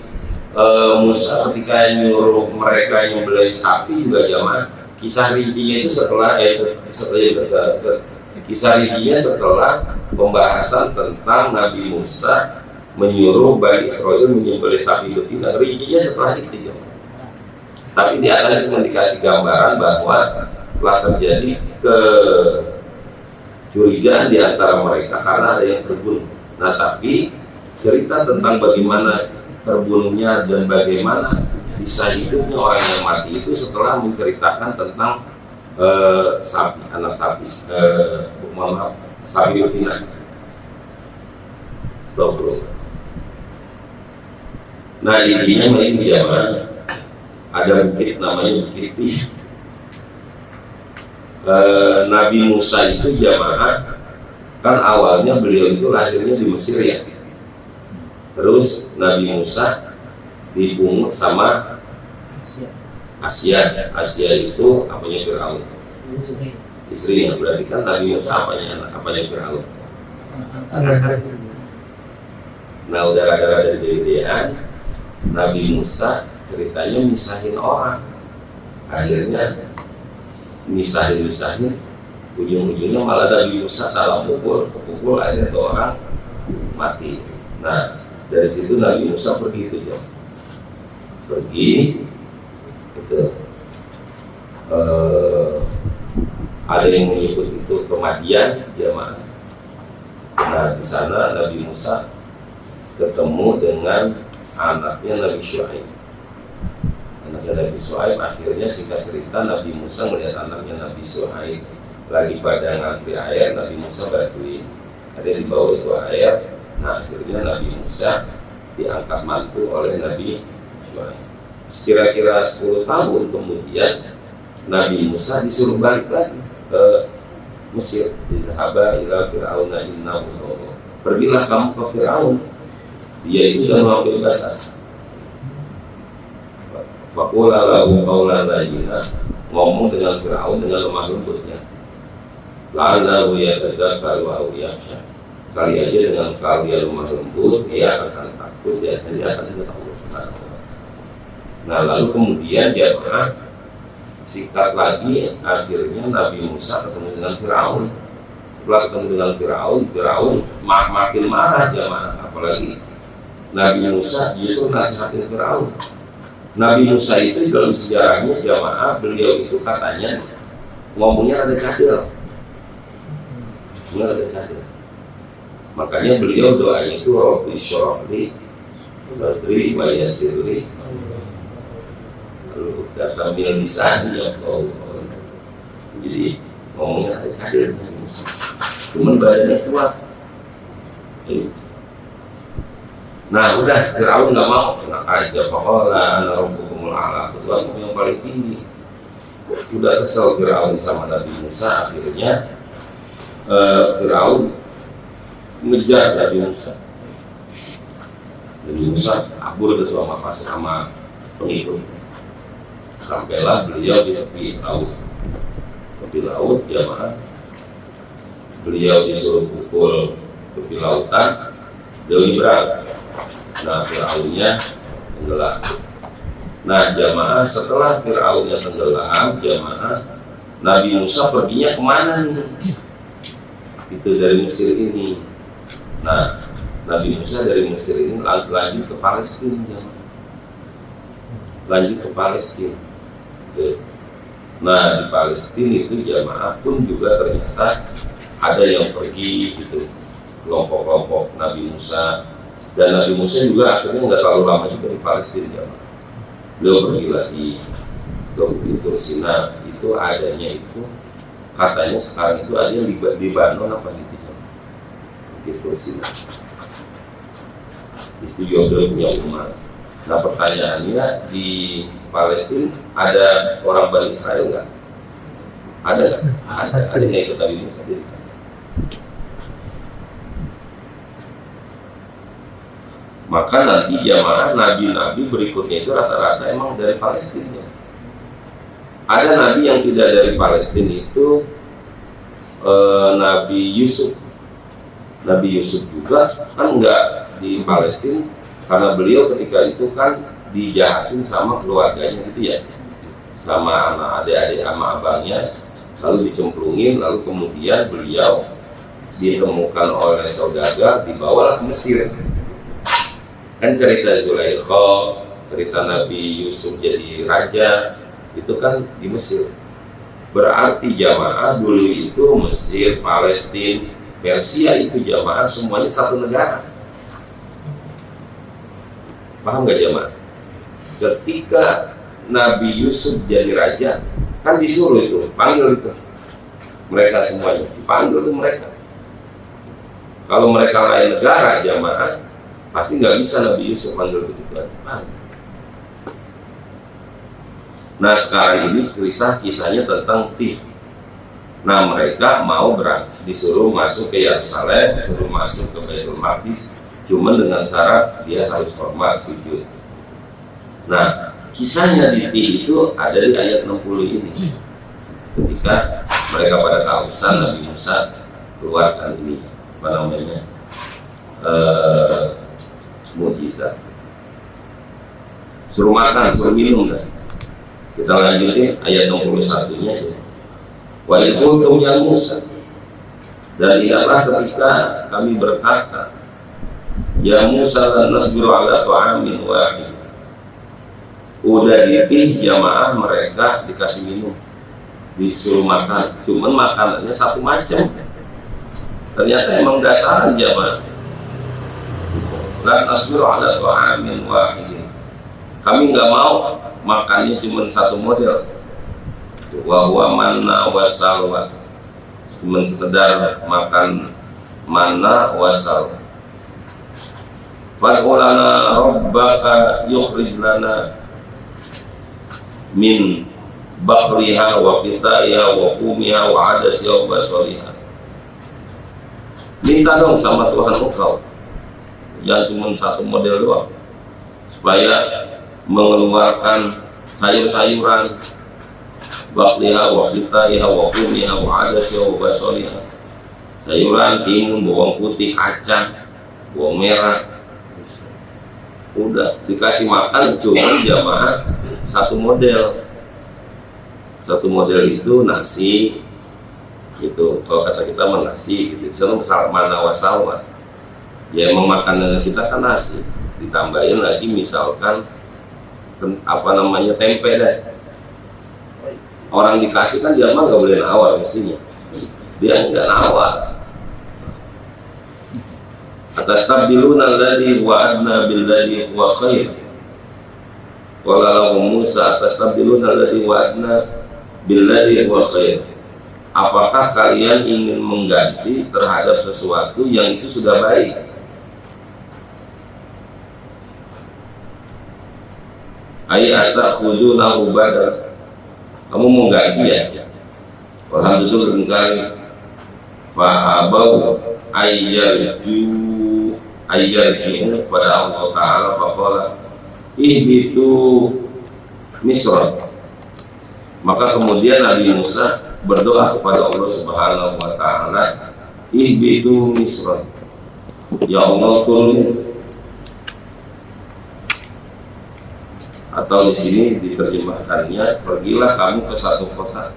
Musa ketika nyuruh mereka nyembelih sapi juga jamaah. Kisah rincinya itu setelah kisah rincinya setelah pembahasan tentang Nabi Musa menyuruh Bani Israel menyembelih sapi betina. Rincinya setelah itu ya. Tapi di atas cuma dikasih gambaran bahwa telah terjadi kecurigaan di antara mereka karena ada yang terbunuh. Nah, tapi cerita tentang bagaimana terbunuhnya dan bagaimana bisa hidupnya orang yang mati itu setelah menceritakan tentang sapi, anak sapi, sapi betina. Nah, intinya ini jamaah, ada bukit namanya Bukit Tin. Nabi Musa itu jamaah kan awalnya beliau itu lahirnya di Mesir ya. Terus Nabi Musa dipungut sama Asia. Asia itu apanya Firaun? Istrinya. Berarti kan Nabi Musa apanya Firaun? Nah, udah rada-rada gedean, Nabi Musa ceritanya misahin orang. Akhirnya misahin, ujung-ujungnya malah Nabi Musa salah kepukul akhirnya tuh orang mati. Nah, dari situ Nabi Musa pergi itu jam. Pergi itu ada yang menyebut itu kematian jamaah. Nah, di sana Nabi Musa ketemu dengan anaknya Nabi Syuaib. Anaknya Nabi Syuaib, akhirnya singkat cerita Nabi Musa melihat anaknya Nabi Syuaib lagi pada ngantri air, Nabi Musa bantuin. Ada di bawah itu air. Nah, akhirnya Nabi Musa diangkat mantu oleh Nabi Syuaib. Kira-kira 10 tahun kemudian Nabi Musa disuruh balik lagi ke Mesir. Idhaba ila fir'auna innahu tagha. Pergilah kamu ke Firaun, dia itu sudah melampaui batas. Faqula lahu qawlan layyina, ngomong dengan Firaun dengan lemah lembutnya. La'allahu yatadzakkaru aw yakhsha. Kali aja dengan kalian lemah lembut, dia akan takut, dia akan ingat Allah Subhanahu wa Ta'ala. Nah, lalu kemudian jamaah sikat lagi, akhirnya Nabi Musa ketemu dengan Firaun. Setelah ketemu dengan Firaun makin marah jamaah, apalagi Nabi Musa justru nasihatin Firaun. Nabi Musa itu dalam sejarahnya jamaah, beliau itu katanya ngomongnya ada cadel, makanya beliau doanya itu Rabbi syrahli sadri wa yassirli lalu kata bil lisan ya Allah. Jadi ngomongnya ada cadel Nabi Musa, cuman badannya kuat. Nah udah, Firaun nggak mau, enak aja. Faqala ana rabbukumul a'la, Tuhanku yang paling tinggi. Udah kesel Firaun sama Nabi Musa, akhirnya Firaun mengejar Nabi Musa. Nabi Musa kabur ke sama pasir sama pengikut. Sampailah beliau di tepi laut, jamaah. Beliau disuruh pukul tepi lautan, beliau nyebrang. Nah, Fir'aunnya tenggelam. Nah, jamaah setelah Fir'aunnya tenggelam, jamaah Nabi Musa perginya kemana nih? Itu dari Mesir ini. Nah, Nabi Musa dari Mesir ini lanjut ke Palestina, jamaah. Lanjut ke Palestina. Nah, di Palestina itu jamaah pun juga ternyata ada yang pergi gitu, kelompok-kelompok Nabi Musa. Dan Nabi Musa juga akhirnya nggak terlalu lama juga di Palestina, ya. Beliau pergi lagi ke Bukit Tursina. Itu adanya itu katanya sekarang itu ada di Bandung apa gitu, ya. Bukit Tursina. Itu juga beliau punya rumah. Nah pertanyaannya, di Palestina ada orang Bani Israel nggak? Ada nggak? Ada yang ikut Nabi Musa di sana. Maka nanti jamaah nabi-nabi berikutnya itu rata-rata emang dari Palestina. Ada nabi yang tidak dari Palestina itu Nabi Yusuf. Nabi Yusuf juga kan enggak di Palestina, karena beliau ketika itu kan dijahatin sama keluarganya gitu ya, sama anak adik-adik sama abangnya, lalu dicemplungin, lalu kemudian beliau ditemukan oleh saudagar, dibawalah ke Mesir. Kan cerita Zulaikha, cerita Nabi Yusuf jadi raja, itu kan di Mesir. Berarti jamaah dulu itu Mesir, Palestina, Persia itu jamaah semuanya satu negara. Paham gak jamaah? Ketika Nabi Yusuf jadi raja, kan disuruh itu, panggil itu mereka semuanya, dipanggil itu mereka. Kalau mereka lain negara jamaah, pasti nggak bisa Nabi Yusuf panggil begitu aja. Nah sekarang ini kisahnya tentang Tih. Nah mereka mau disuruh masuk ke Yerusalem, disuruh masuk ke Baitul Maqdis, cuman dengan syarat dia harus hormat, sujud. Nah kisahnya di Tih itu ada di ayat 60 ini. Ketika mereka pada kehausan, Nabi Musa keluarkan ini apa namanya, mukjizat, suruh makan, suruh minum. Kan? Kita lanjutin ayat 61-nya ya. Wa idh qultum ya Musa, dan ingatlah ketika kami berkata, ya Musa lan nasbiru ala ta'amin wahid. Udah ditih jamaah mereka dikasih minum, disuruh makan, cuman makanannya satu macam. Ternyata emang dasaran jamaah. La nasbiru ala ta'amin wahid. Kami nggak mau makannya cuma satu model. Wa huwa manna wa salwa. Cuma sekedar makan manna wa salwa. Fad'u lana rabbaka yukhrij lana min baqriha wa qitaiha wa fumiha wa adasiha wa basaliha. Minta dong sama Tuhan engkau, jangan cuma satu model doang, supaya mengeluarkan sayur-sayuran, bakliha wa fitaiha wa fumiha wa adasya wa basoliha, sayuran, timun, bawang putih, kacang, bawang merah. Udah dikasih makan cuma jamaah satu model itu nasi gitu. Kalau kata kita mah nasi gitu, misalnya mana wasalwan ya, emang makanan kita kan nasi, ditambahin lagi misalkan tempe deh. Orang dikasih kan jamaah nggak boleh nawar, mestinya dia nggak nawar. Atastabdiluna alladhi wa'adna billadhi huwa khair. Qala lahum Musa atastabdiluna alladhi wa'adna billadhi huwa khair. Apakah kalian ingin mengganti terhadap sesuatu yang itu sudah baik? Ayatakhudhunahu badal. Kamu mau ganti ya? Alhamdulillah engkari fa'abau ayyarji'u pada Allah Ta'ala faqala ihbitu Misra. Maka kemudian Nabi Musa berdoa kepada Allah Subhanahu wa Ta'ala, ihbitu Misra, ya Allah turunin. Atau di sini diterjemahkannya, pergilah kamu ke satu kota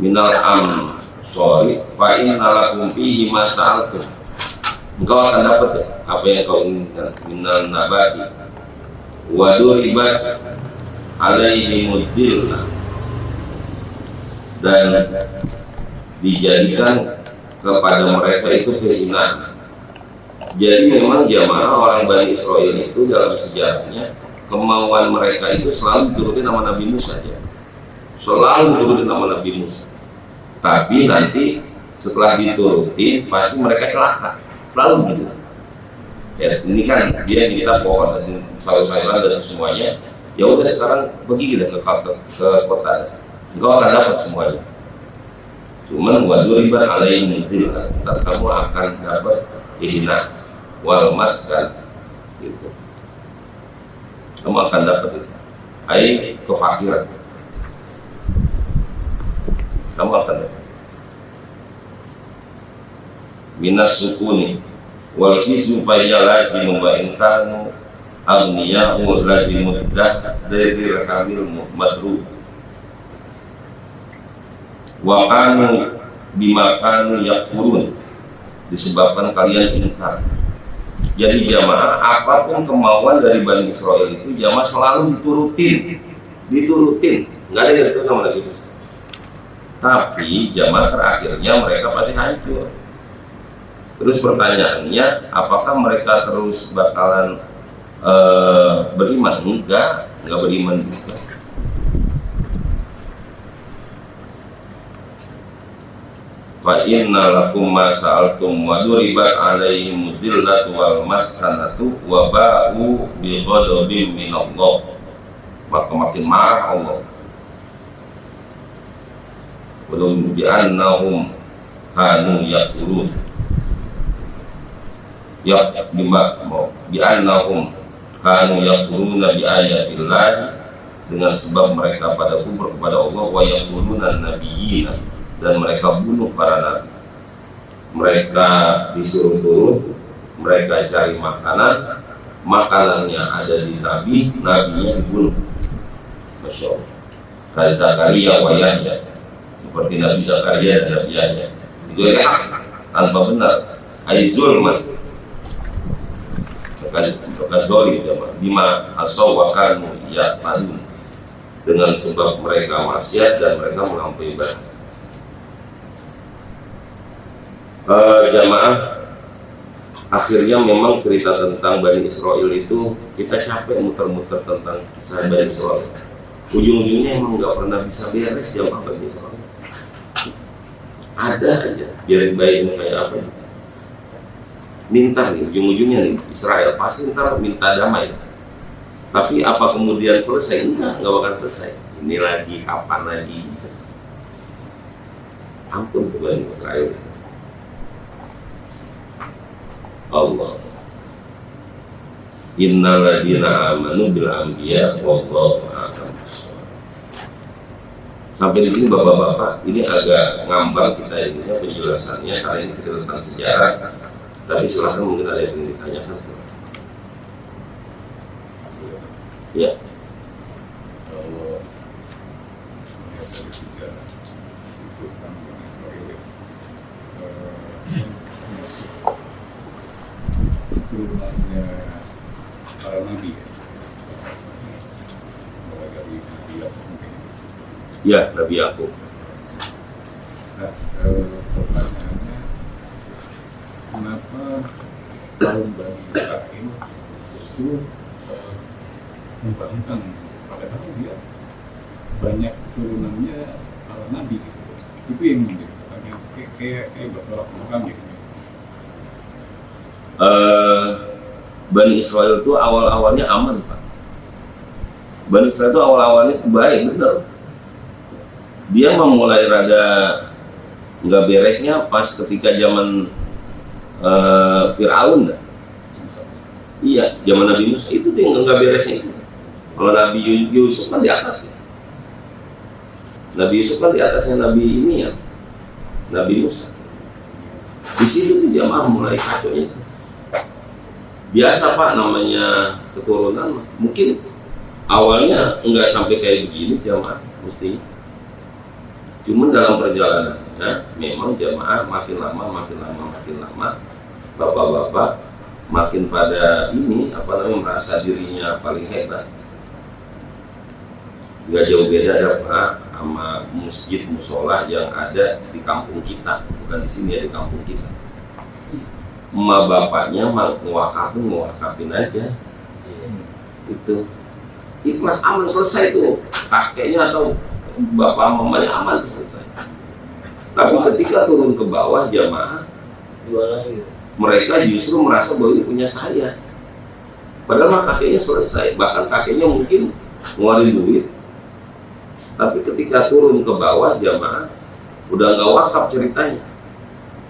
minal sorry fa inna lakum fihi ma sa'altum. Engkau akan dapat ya apa yang kau inginkan, minal nabati wa duribat alaihi mudillah, dan dijadikan kepada mereka itu kehinaan. Jadi memang jamaah orang Bani Israel itu dalam sejarahnya kemauan mereka itu selalu diturutin sama Nabi Musa ya. Selalu diturutin sama Nabi Musa. Tapi nanti setelah diturutin pasti mereka celaka. Selalu gitu. Ya, ini kan dia minta pohon dan sayur-sayuran dan semuanya. Ya udah sekarang pergi kita ke kota. Engkau akan dapat semuanya. Cuman waduriban alaihi mudillah, kamu akan dapat kehinaan wal maskan gitu. Kamu akan dapat itu. Ai kefakiran. Kamu akan dapat. Minas sukuni wal khizu fa lazim wa in kanu aghniya'u lazim mudah dari kamil madrub wa kanu bima kanu yaqulun, disebabkan kalian ingkar. Jadi jamaah apapun kemauan dari Bani Israel itu jamaah selalu diturutin, nggak ada yang itu namanya lagi. Tapi jamaah terakhirnya mereka pasti hancur. Terus pertanyaannya, apakah mereka terus bakalan beriman? Enggak beriman juga. Fa inna lakum ma sa'altum wa duribat alaihim mudillatu wal maskanatu wa ba'u bi ghadabin min Allah. Maka makin marah Allah. Belum bi'annahum kanu yakfurun. Ya bima bi'annahum kanu yakfuruna bi ayatillah, dengan sebab mereka pada kufur kepada Allah, wa yaquluna nabiyina, dan mereka bunuh para nabi. Mereka disuruh turun, mereka cari makanan, makanannya ada di nabi, nabinya dibunuh. Masya Allah. Kayak Zakaria wa Yahya, seperti Nabi Zakaria dan Nabi Yahya, itu hak tanpa benar. Aizulman, mereka zolim, bima asawakanu ya malum, dengan sebab mereka maksiat dan mereka melampaui batas. Jamaah, akhirnya memang cerita tentang Bani Israel itu kita capek muter-muter tentang kisah Bani Israel. Ujung-ujungnya emang nggak pernah bisa beres jamaah Bani Israel. Ada aja biar baiknya kayak apa nih? Minta nih ujung-ujungnya nih Israel pasti ntar minta damai. Tapi apa kemudian selesai? Enggak bakal selesai. Ini lagi, kapan lagi? Ampun ke Bani Israel. Allah. Innal ladzina amanu bil anbiya wallahu a'lam. Sampai di sini bapak-bapak, ini agak ngambang kita ininya penjelasannya karena ini cerita tentang sejarah. Tapi silahkan mungkin ada yang ingin ditanyakan. Ya. Kalau melihat dari sejarah itu kan Bani Israil masuk turunannya para nabi ya. Mulai dari Nabi Yakub mungkin. Ya, Nabi Yakub. Nah, pertanyaannya, kenapa kaum Bani Israil justru membangkang, padahal dia banyak turunannya para nabi gitu. Itu yang menjadi pertanyaan kayak bertolak belakang gitu. Bani Israel itu awal-awalnya aman, Pak. Bani Israel itu awal-awalnya baik, benar. Dia memulai rada nggak beresnya pas ketika zaman Fir'aun dah. Iya, zaman Nabi Musa itu tuh yang nggak beresnya itu. Kalau Nabi Yusuf kan di atasnya. Nabi Yusuf kan di atasnya Nabi ini ya, Nabi Musa. Di situ tuh jamaah mulai kacaunya. Biasa Pak, namanya keturunan. Mungkin awalnya nggak sampai kayak begini jamaah mestinya. Cuman dalam perjalanannya memang jamaah makin lama, bapak-bapak makin pada ini merasa dirinya paling hebat. Gak jauh beda ya Pak sama masjid musola yang ada di kampung kita, bukan di sini ya, di kampung kita. Emak bapaknya ngewakafin aja. Itu ikhlas, aman, selesai tuh. Kakeknya atau bapak mamanya aman, selesai. Tapi ketika turun ke bawah jamaah, mereka justru merasa bahwa ini punya saya. Padahal kakeknya selesai, bahkan kakeknya mungkin ngeluarin duit. Tapi ketika turun ke bawah jamaah udah nggak wakaf ceritanya.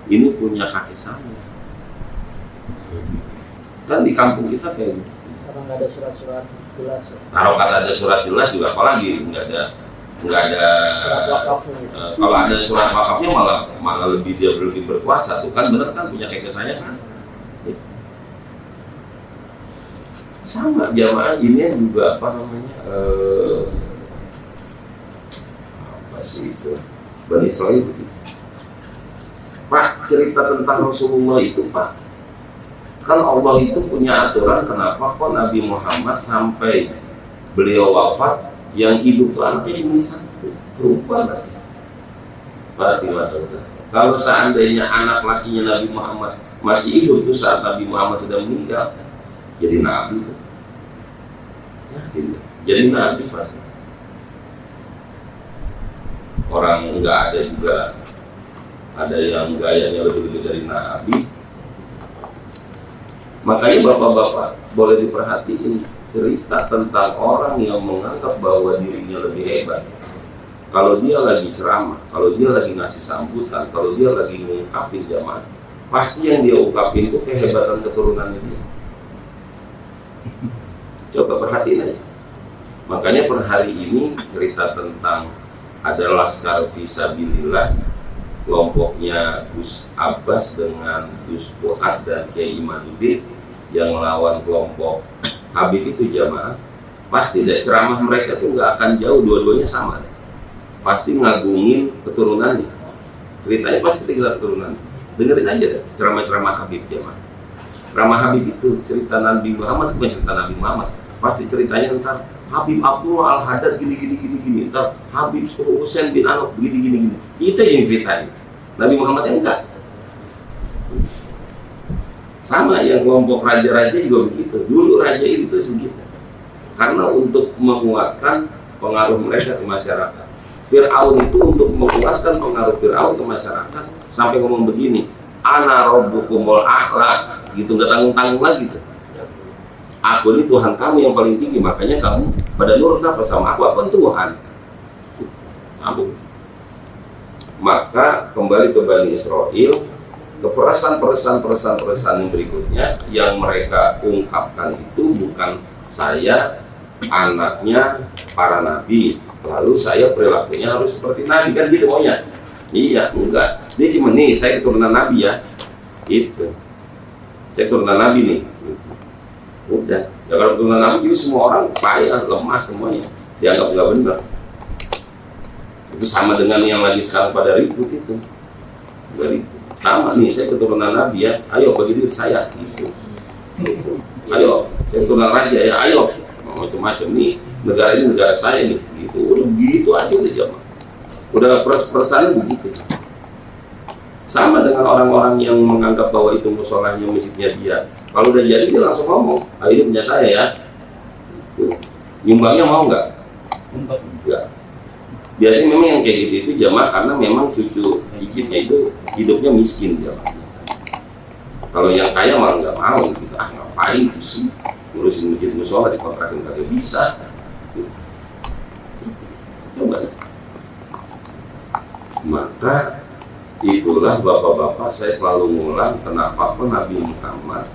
Ini punya kakek saya. Kan di kampung kita kayak gitu. Karena nggak ada surat-surat jelas. Taruh kata ada surat jelas juga, apalagi nggak ada. Kalau ada surat wakafnya malah lebih dia lebih berkuasa tuh kan, bener kan, punya kakek saya kan. Sama jamaah ini juga itu Bani Israil begitu. Pak, cerita tentang Rasulullah itu Pak, kan Allah itu punya aturan kenapa kok Nabi Muhammad sampai beliau wafat yang hidup tuh anaknya cuma satu, perempuan lagi. Fatimah Rosa. Kalau seandainya anak lakinya Nabi Muhammad masih hidup tuh saat Nabi Muhammad sudah meninggal, jadi Nabi tuh. Yakin, jadi Nabi pasti. Orang nggak ada juga, ada yang gayanya lebih dari Nabi. Makanya bapak-bapak boleh diperhatiin cerita tentang orang yang menganggap bahwa dirinya lebih hebat. Kalau dia lagi ceramah, kalau dia lagi ngasih sambutan, kalau dia lagi mengungkapin jamaah, pasti yang dia ungkapin itu kehebatan keturunannya dia. Coba perhatiin aja. Makanya per hari ini cerita tentang ada Laskar Fisabilillah, kelompoknya Gus Abbas dengan Gus Fuad dan Kiai Imanuddin yang melawan kelompok Habib itu jamaah, pasti deh ceramah mereka tuh nggak akan jauh, dua-duanya sama deh. Pasti ngagungin keturunannya, ceritanya pasti kita keturunan. Dengerin aja deh ceramah-ceramah Habib jamaah. Ceramah Habib itu cerita Nabi Muhammad, bukan cerita Nabi Muhammad, pasti ceritanya tentang Habib Abdullah Al-Haddad gini, ntar Habib Husain bin Anok gini. Itu yang ceritain. Nabi Muhammad yang enggak. Sama yang kelompok raja-raja juga begitu. Dulu raja itu segitu. Karena untuk menguatkan pengaruh mereka ke masyarakat. Fir'aun itu untuk menguatkan pengaruh Fir'aun ke masyarakat sampai ngomong begini, ana rabbukumul a'la, gitu, nggak tanggung-tanggung lagi tuh. Aku ini Tuhan kamu yang paling tinggi, makanya kamu pada nurut apa sama aku kan Tuhan. Aku. Maka kembali ke Bani Israel, ke peresan yang berikutnya yang mereka ungkapkan itu bukan saya anaknya para nabi, lalu saya perilakunya harus seperti nabi, kan gitu maunya. Iya, enggak. Dia cuma nih, saya keturunan nabi ya. Gitu. Saya keturunan nabi nih. Udah. Ya kalau keturunan nabi jadi semua orang payah, lemah semuanya. Dianggap nggak benar. Itu sama dengan yang lagi sekarang pada ribut itu. Sama nih, saya keturunan nabi ya. Ayo bagi duit saya. Gitu. Ayo, saya keturunan raja ya. Ayo. Macam-macam nih. Negara ini negara saya nih. Gitu. Udah begitu aja udah jamaah. Udah perasaan begitu. Sama dengan orang-orang yang menganggap bahwa itu musolahnya masjidnya dia. Kalau udah jadi dia langsung ngomong, ini punya saya ya. Nyumbangnya mau nggak? Enggak. Biasanya memang yang kayak gitu itu jamaah karena memang cucu cicitnya itu hidupnya miskin jamaah. Kalau yang kaya malah nggak mau gitu. Ngapain sih ngurusin masjid musola dikontrakin kagak bisa. Coba deh. Maka itulah bapak-bapak saya selalu ngulang kenapa pun Nabi Muhammad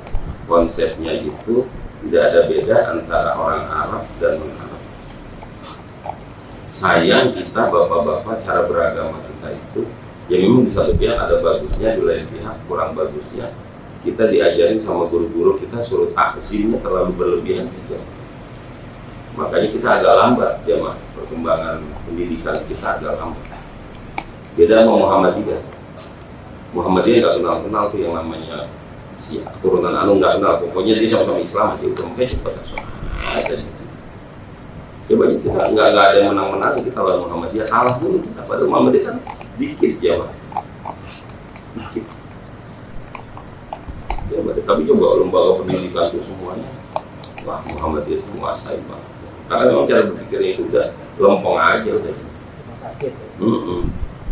konsepnya itu tidak ada beda antara orang Arab dan non-Arab. Sayang kita bapak-bapak cara beragama kita itu ya memang di satu pihak ada bagusnya, di lain pihak kurang bagusnya. Kita diajarin sama guru-guru kita suruh takzimnya terlalu berlebihan saja. Makanya kita agak lambat ya Mas, perkembangan pendidikan kita agak lambat. Beda sama Muhammadiyah. Muhammadiyah nggak kenal tuh yang namanya si keturunan anu nggak kenal. Pokoknya dia sama-sama Islam aja. Udah mungkin cepat aja. Coba kita nggak ada yang menang-menang kita lawan Muhammadiyah, kalah dulu kita. Padahal Muhammadiyah kan dikit ya Pak. Dikit. Ya, tapi coba lembaga pendidikan itu semuanya, wah Muhammadiyah itu menguasai Pak. Karena memang cara berpikirnya itu udah lempeng aja udah. Sakit.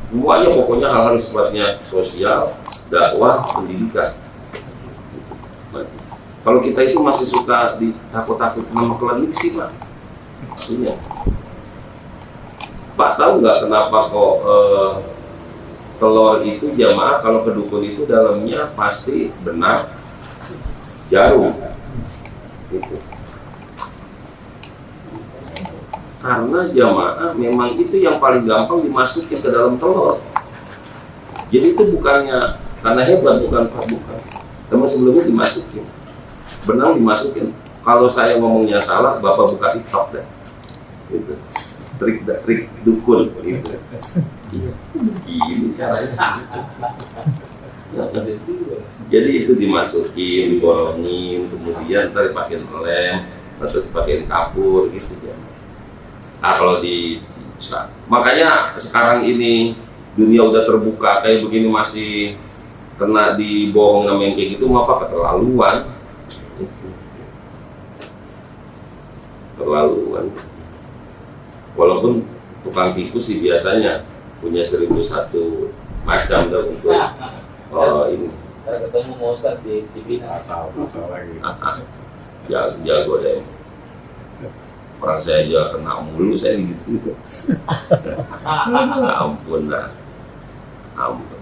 Semuanya pokoknya hal-hal sifatnya sosial, dakwah, pendidikan. Kalau kita itu masih suka ditakut-takut nama klinik sih Pak. Iya. Pak tahu nggak kenapa kok telur itu jamaah kalau ke dukun itu dalamnya pasti benar jarum. Gitu. Karena jamaah memang itu yang paling gampang dimasukin ke dalam telur. Jadi itu bukannya karena hebat, bukan. Teman sebelumnya dimasukin, benang dimasukin. Kalau saya ngomongnya salah, Bapak buka TikTok deh. Gitu. Trik dukun gitu. Gini caranya. Jadi itu dimasukin, dibolongin, kemudian ntar dipakein lem, terus dipakein kapur gitu ya. Nah kalau makanya sekarang ini dunia udah terbuka kayak begini masih kena dibohong nama yang kayak gitu, apa keterlaluan. Keterlaluan. Walaupun tukang tipu sih biasanya punya 1001 macam dah untuk ini. Kalau ketemu mau Ustaz di TV asal lagi. Jago deh. Orang saya aja kena mulu saya gitu. Ampun lah. Ampun.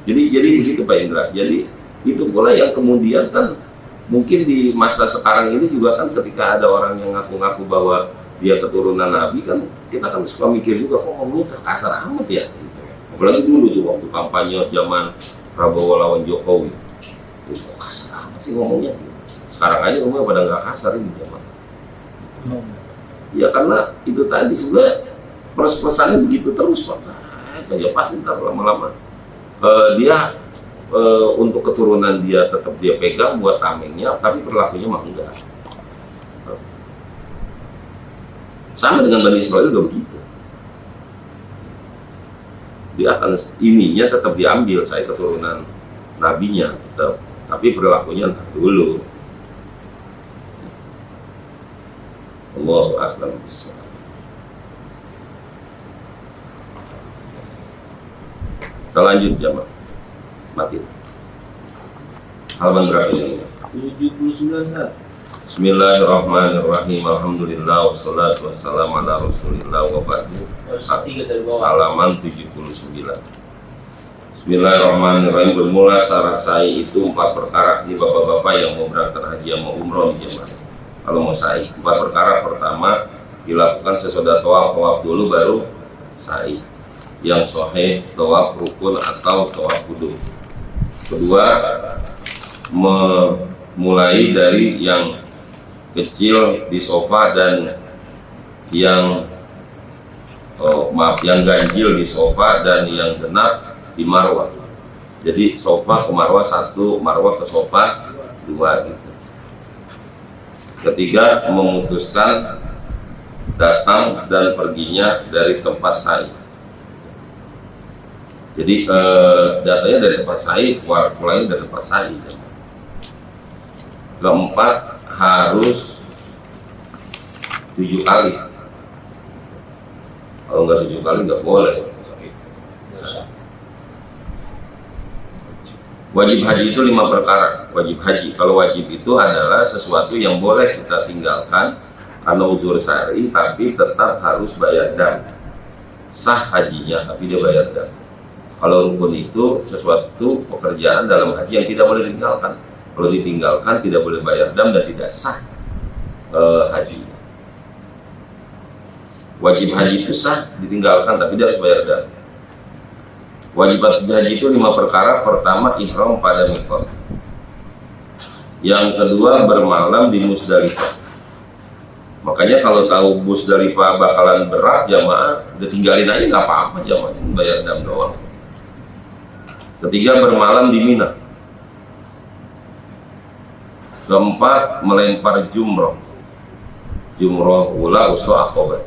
Jadi begitu Pak Indra. Jadi itu pula yang kemudian kan mungkin di masa sekarang ini juga kan ketika ada orang yang ngaku-ngaku bahwa dia keturunan Nabi kan kita kan suka mikir juga kok ngomongnya kasar amat ya. Apalagi dulu tuh waktu kampanye zaman Prabowo lawan Jokowi. Itu kasar amat sih ngomongnya. Sekarang aja ngomongnya pada nggak kasar ini zaman. Ya karena itu tadi sebenarnya pesannya begitu terus Pak. Ya pasti ntar lama-lama dia untuk keturunan dia tetap dia pegang buat tamengnya, tapi perilakunya mah enggak. Sama dengan Bani Israel juga begitu. Dia akan ininya tetap diambil, saya keturunan nabinya tetap, tapi perilakunya entar dulu. Allahu Akbar. Kita lanjut jamaah. Mati. Halaman berapa ini? 79 Ustaz. Bismillahirrahmanirrahim. Alhamdulillah wassalatu wassalamu ala Rasulillah wa ba'du. harus 3 dari bawah. Halaman 79. Bismillahirrahmanirrahim. Bermula syarat sa'i itu 4 perkara. Ini bapak-bapak yang mau berangkat haji sama umroh nih jemaah. Kalau mau sa'i 4 perkara. Pertama, dilakukan sesudah tawaf dulu baru sa'i. Yang sahih tawaf rukun atau tawaf qudum. Kedua, memulai dari yang kecil di sofa dan yang yang ganjil di sofa dan yang genap di marwah. Jadi sofa ke marwah 1, marwah ke sofa 2 gitu. Ketiga, memutuskan datang dan perginya dari tempat sa'i. Jadi datanya dari tempat sa'i, pulangnya dari tempat sa'i. Keempat, harus 7 kali. Kalau nggak 7 kali nggak boleh. Wajib haji itu 5 perkara. Wajib haji, kalau wajib itu adalah sesuatu yang boleh kita tinggalkan karena uzur syar'i, tapi tetap harus bayar dam. Sah hajinya, tapi dia bayar dam. Kalau rukun itu sesuatu pekerjaan dalam haji yang tidak boleh ditinggalkan. Kalau ditinggalkan tidak boleh bayar dam dan tidak sah haji. Wajib haji itu sah ditinggalkan, tapi dia harus bayar dam. Wajib haji itu 5 perkara. Pertama, ihram pada miqat. Yang kedua, bermalam di Musdalifah. Makanya kalau tahu Musdalifah bakalan berat jamaah, udah tinggalin aja nggak apa-apa jamaah, bayar dam doang. Ketiga, bermalam di Mina. Keempat, melempar jumroh. Jumroh ula usra aqobah.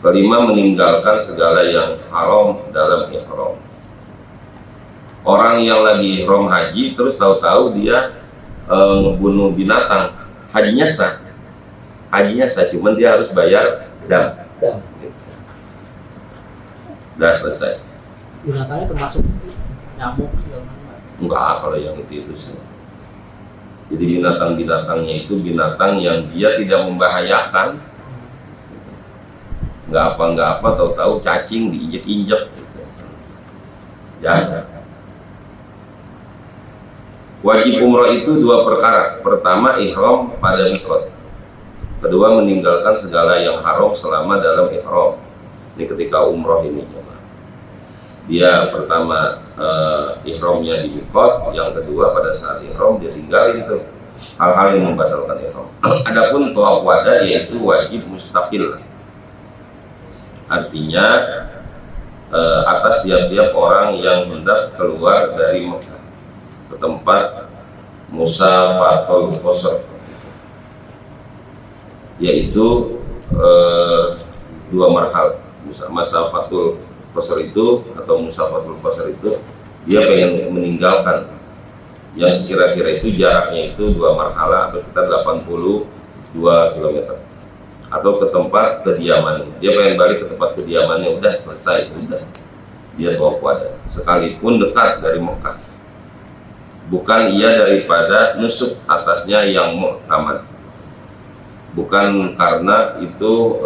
Kelima, meninggalkan segala yang haram dalam ihram. Orang yang lagi ihram haji terus tahu-tahu dia ngebunuh binatang, hajinya sah. Hajinya sah, cuman dia harus bayar dam. Udah selesai. Binatangnya termasuk nyamuk segala macam. Enggak, kalau yang itu sih. Jadi binatang-binatangnya itu binatang yang dia tidak membahayakan. Enggak apa, tahu-tahu cacing diinjek-injek gitu. Jangan. Wajib umroh itu 2 perkara. Pertama, ihram pada miqat. Kedua, meninggalkan segala yang haram selama dalam ihram. Ini ketika umroh ini. Dia pertama ihramnya di miqat, yang kedua pada saat ihram dia tinggalin itu hal-hal yang membatalkan ihram. Adapun tawaf wada yaitu wajib mustaqil. Artinya atas tiap-tiap orang yang hendak keluar dari Mekah ke tempat musafatul qasr, yaitu 2 marhal. Musafatul qasr itu atau musafatul qasr itu dia pengen meninggalkan yang sekira-kira itu jaraknya itu 2 marhala atau sekitar 82 km, atau ke tempat kediaman. Dia pengen balik ke tempat kediamannya, udah selesai, udah dia tawaf wada sekalipun dekat dari Mekah. Bukan ia daripada nusuk atasnya yang mu'tamad. Bukan karena itu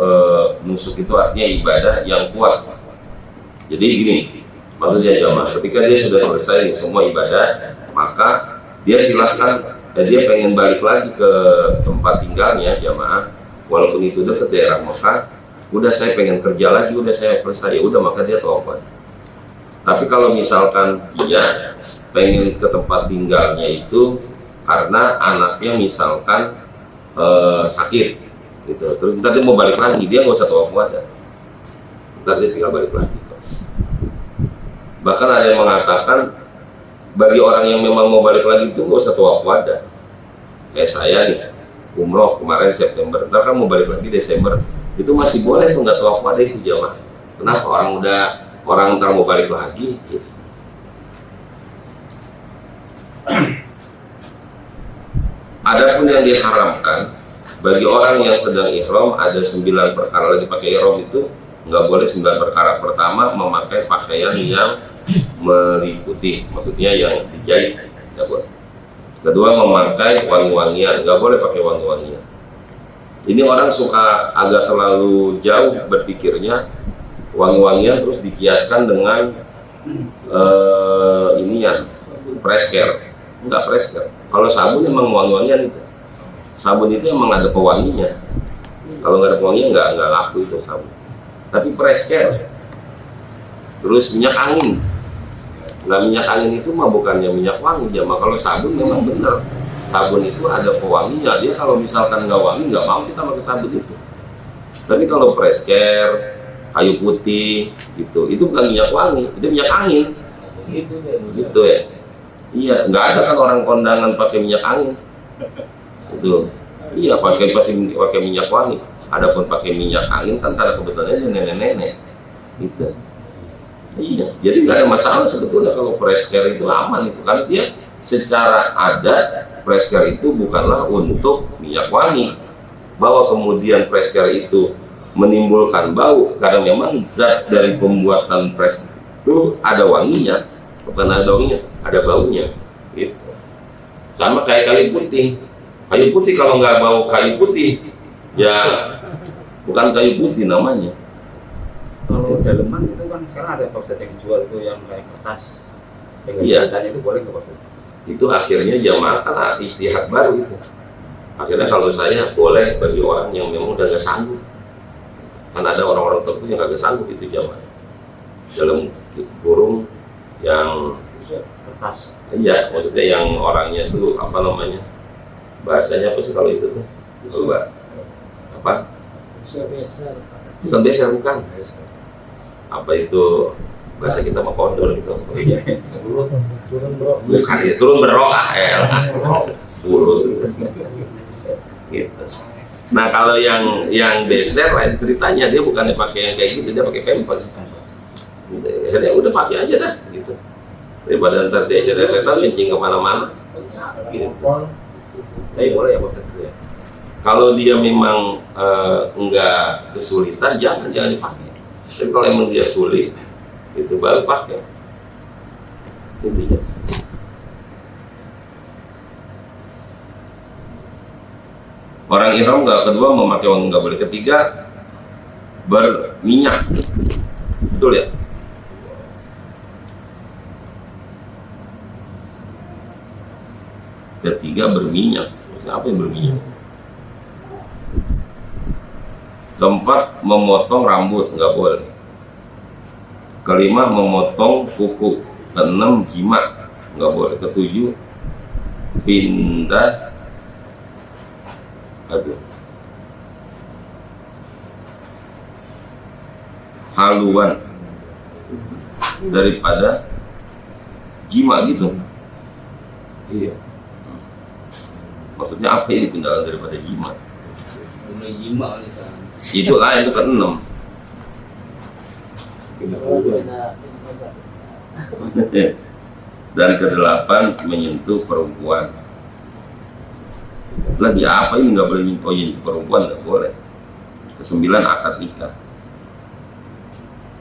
nusuk itu artinya ibadah yang kuat. Jadi gini, maksudnya jamaah, ketika dia sudah selesai semua ibadah, maka dia silahkan, dia pengen balik lagi ke tempat tinggalnya jamaah, walaupun itu dekat daerah Mekah. Udah saya pengen kerja lagi, udah saya selesai, ya udah maka dia tawaf. Tapi kalau misalkan dia pengen ke tempat tinggalnya itu karena anaknya misalkan sakit gitu, terus ntar dia mau balik lagi, dia nggak usah tawaf wada, ntar dia tinggal balik lagi. Bahkan ada yang mengatakan bagi orang yang memang mau balik lagi itu nggak usah tawaf wada. Kayak saya nih, umroh kemarin September, ntar kan mau balik lagi Desember, itu masih boleh tuh nggak tawaf wada itu jamaah. Kenapa? Orang ntar mau balik lagi gitu. Adapun yang diharamkan bagi orang yang sedang ihram ada 9 perkara. Lagi pakai ihram itu nggak boleh 9 perkara. Pertama, memakai pakaian yang meliputi, maksudnya yang dijahit, nggak boleh. Kedua, memakai wangi-wangian, nggak boleh pakai wangi-wangian. Ini orang suka agak terlalu jauh berpikirnya, wangi-wangian terus dikiaskan dengan inian press care, enggak press care. Kalau sabun emang wangi-wangian itu. Sabun itu emang ada pewanginya. Kalau nggak ada pewanginya nggak laku itu sabun. Tapi press care, terus minyak angin. Nah minyak angin itu mah bukannya minyak wangi ya, mah kalau sabun memang benar. Sabun itu ada pewanginya. Dia kalau misalkan nggak wangi nggak mau kita pakai sabun itu. Tapi kalau press care, kayu putih gitu, itu bukan minyak wangi, itu minyak angin. Gitu ya. Iya, nggak ada kan orang kondangan pakai minyak angin. Itu. Iya, pakai minyak wangi. Adapun pakai minyak angin kan karena kebetulannya nenek-nenek. Gitu. Iya, jadi nggak ada masalah sebetulnya kalau fresh care itu aman itu, karena dia secara adat fresh care itu bukanlah untuk minyak wangi. Bahwa kemudian fresh care itu menimbulkan bau karena memang zat dari pembuatan fresh itu ada wanginya, bukan ada wanginya, ada baunya. Gitu. Sama kayak kayu putih. Kayu putih kalau nggak bau kayu putih, ya bukan kayu putih namanya. Kalau daleman itu kan sekarang ada Pak Ustadz yang jual itu yang kayak kertas dengan Iya. ceritanya itu boleh nggak Pak Ustadz? Itu akhirnya jamaah kan istihad baru itu. Akhirnya kalau saya boleh bagi orang yang memang udah nggak sanggup. Kan ada orang-orang tertentu yang nggak sanggup itu jamaah. Dalam kurung yang Kertas. iya, maksudnya yang orangnya itu apa namanya? Bahasanya apa sih kalau itu tuh? Coba apa? Bukan beser, bukan. Apa itu bahasa kita mah kondor gitu. Bukan ya, turun berroah ya. Turun. Gitu. Nah kalau yang beser lain ceritanya, dia bukannya pakai yang kayak gitu, dia pakai pampers. Akhirnya udah pakai aja dah gitu. Daripada ntar dia cerita-cerita kencing kemana-mana. Gitu. Tapi boleh ya Pak Ustadz itu ya? Kalau dia memang enggak kesulitan, jangan dipakai. Tapi kalau emang dia sulit, itu baru pakai. Intinya. Orang ihram kedua memakai wangi nggak boleh. Ketiga, berminyak. Betul ya? Ketiga, berminyak. Maksudnya apa yang berminyak? Keempat, memotong rambut nggak boleh. Kelima, memotong kuku. Keenam, jimat nggak boleh. Ketujuh, pindah haluan daripada jima gitu. Iya. Maksudnya apa ini pindahan daripada jima? Mulai jima nih kan. Itulah itu keenam. Dan kedelapan, menyentuh perempuan. Lagi apa ini nggak boleh nyentuh perempuan, nggak boleh. Kesembilan, akad nikah.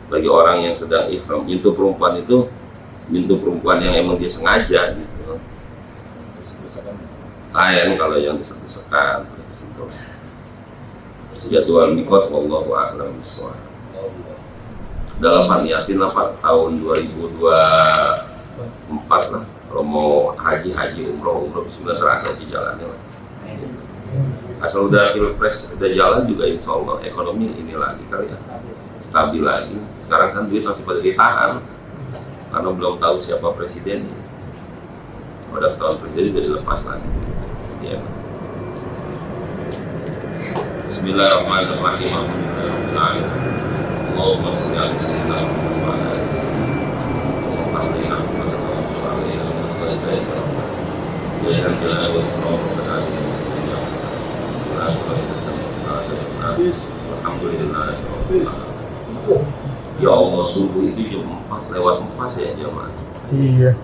Bagi orang yang sedang ihram, nyentuh perempuan itu nyentuh perempuan yang emang dia sengaja gitu. Lain kalau yang desek-desekan, terus disentuh. Jadwal mikot, wallahu a'lam bishawab. Dalam Yatin apa tahun 2024 lah, kalau mau haji umroh bismillah terakhir di jalannya lah. Asal udah pilpres udah jalan juga insya Allah ekonomi ini lagi kali ya, stabil lagi. Sekarang kan duit masih pada ditahan karena belum tahu siapa presidennya. Pada tahun presiden udah dilepas lagi ya. Bismillahirrahmanirrahim. Allahumma shalli ala sayyidina Muhammad. Alhamdulillah. Ya Allah, subuh itu jam 4 lewat 4 ya jamaah. Iya.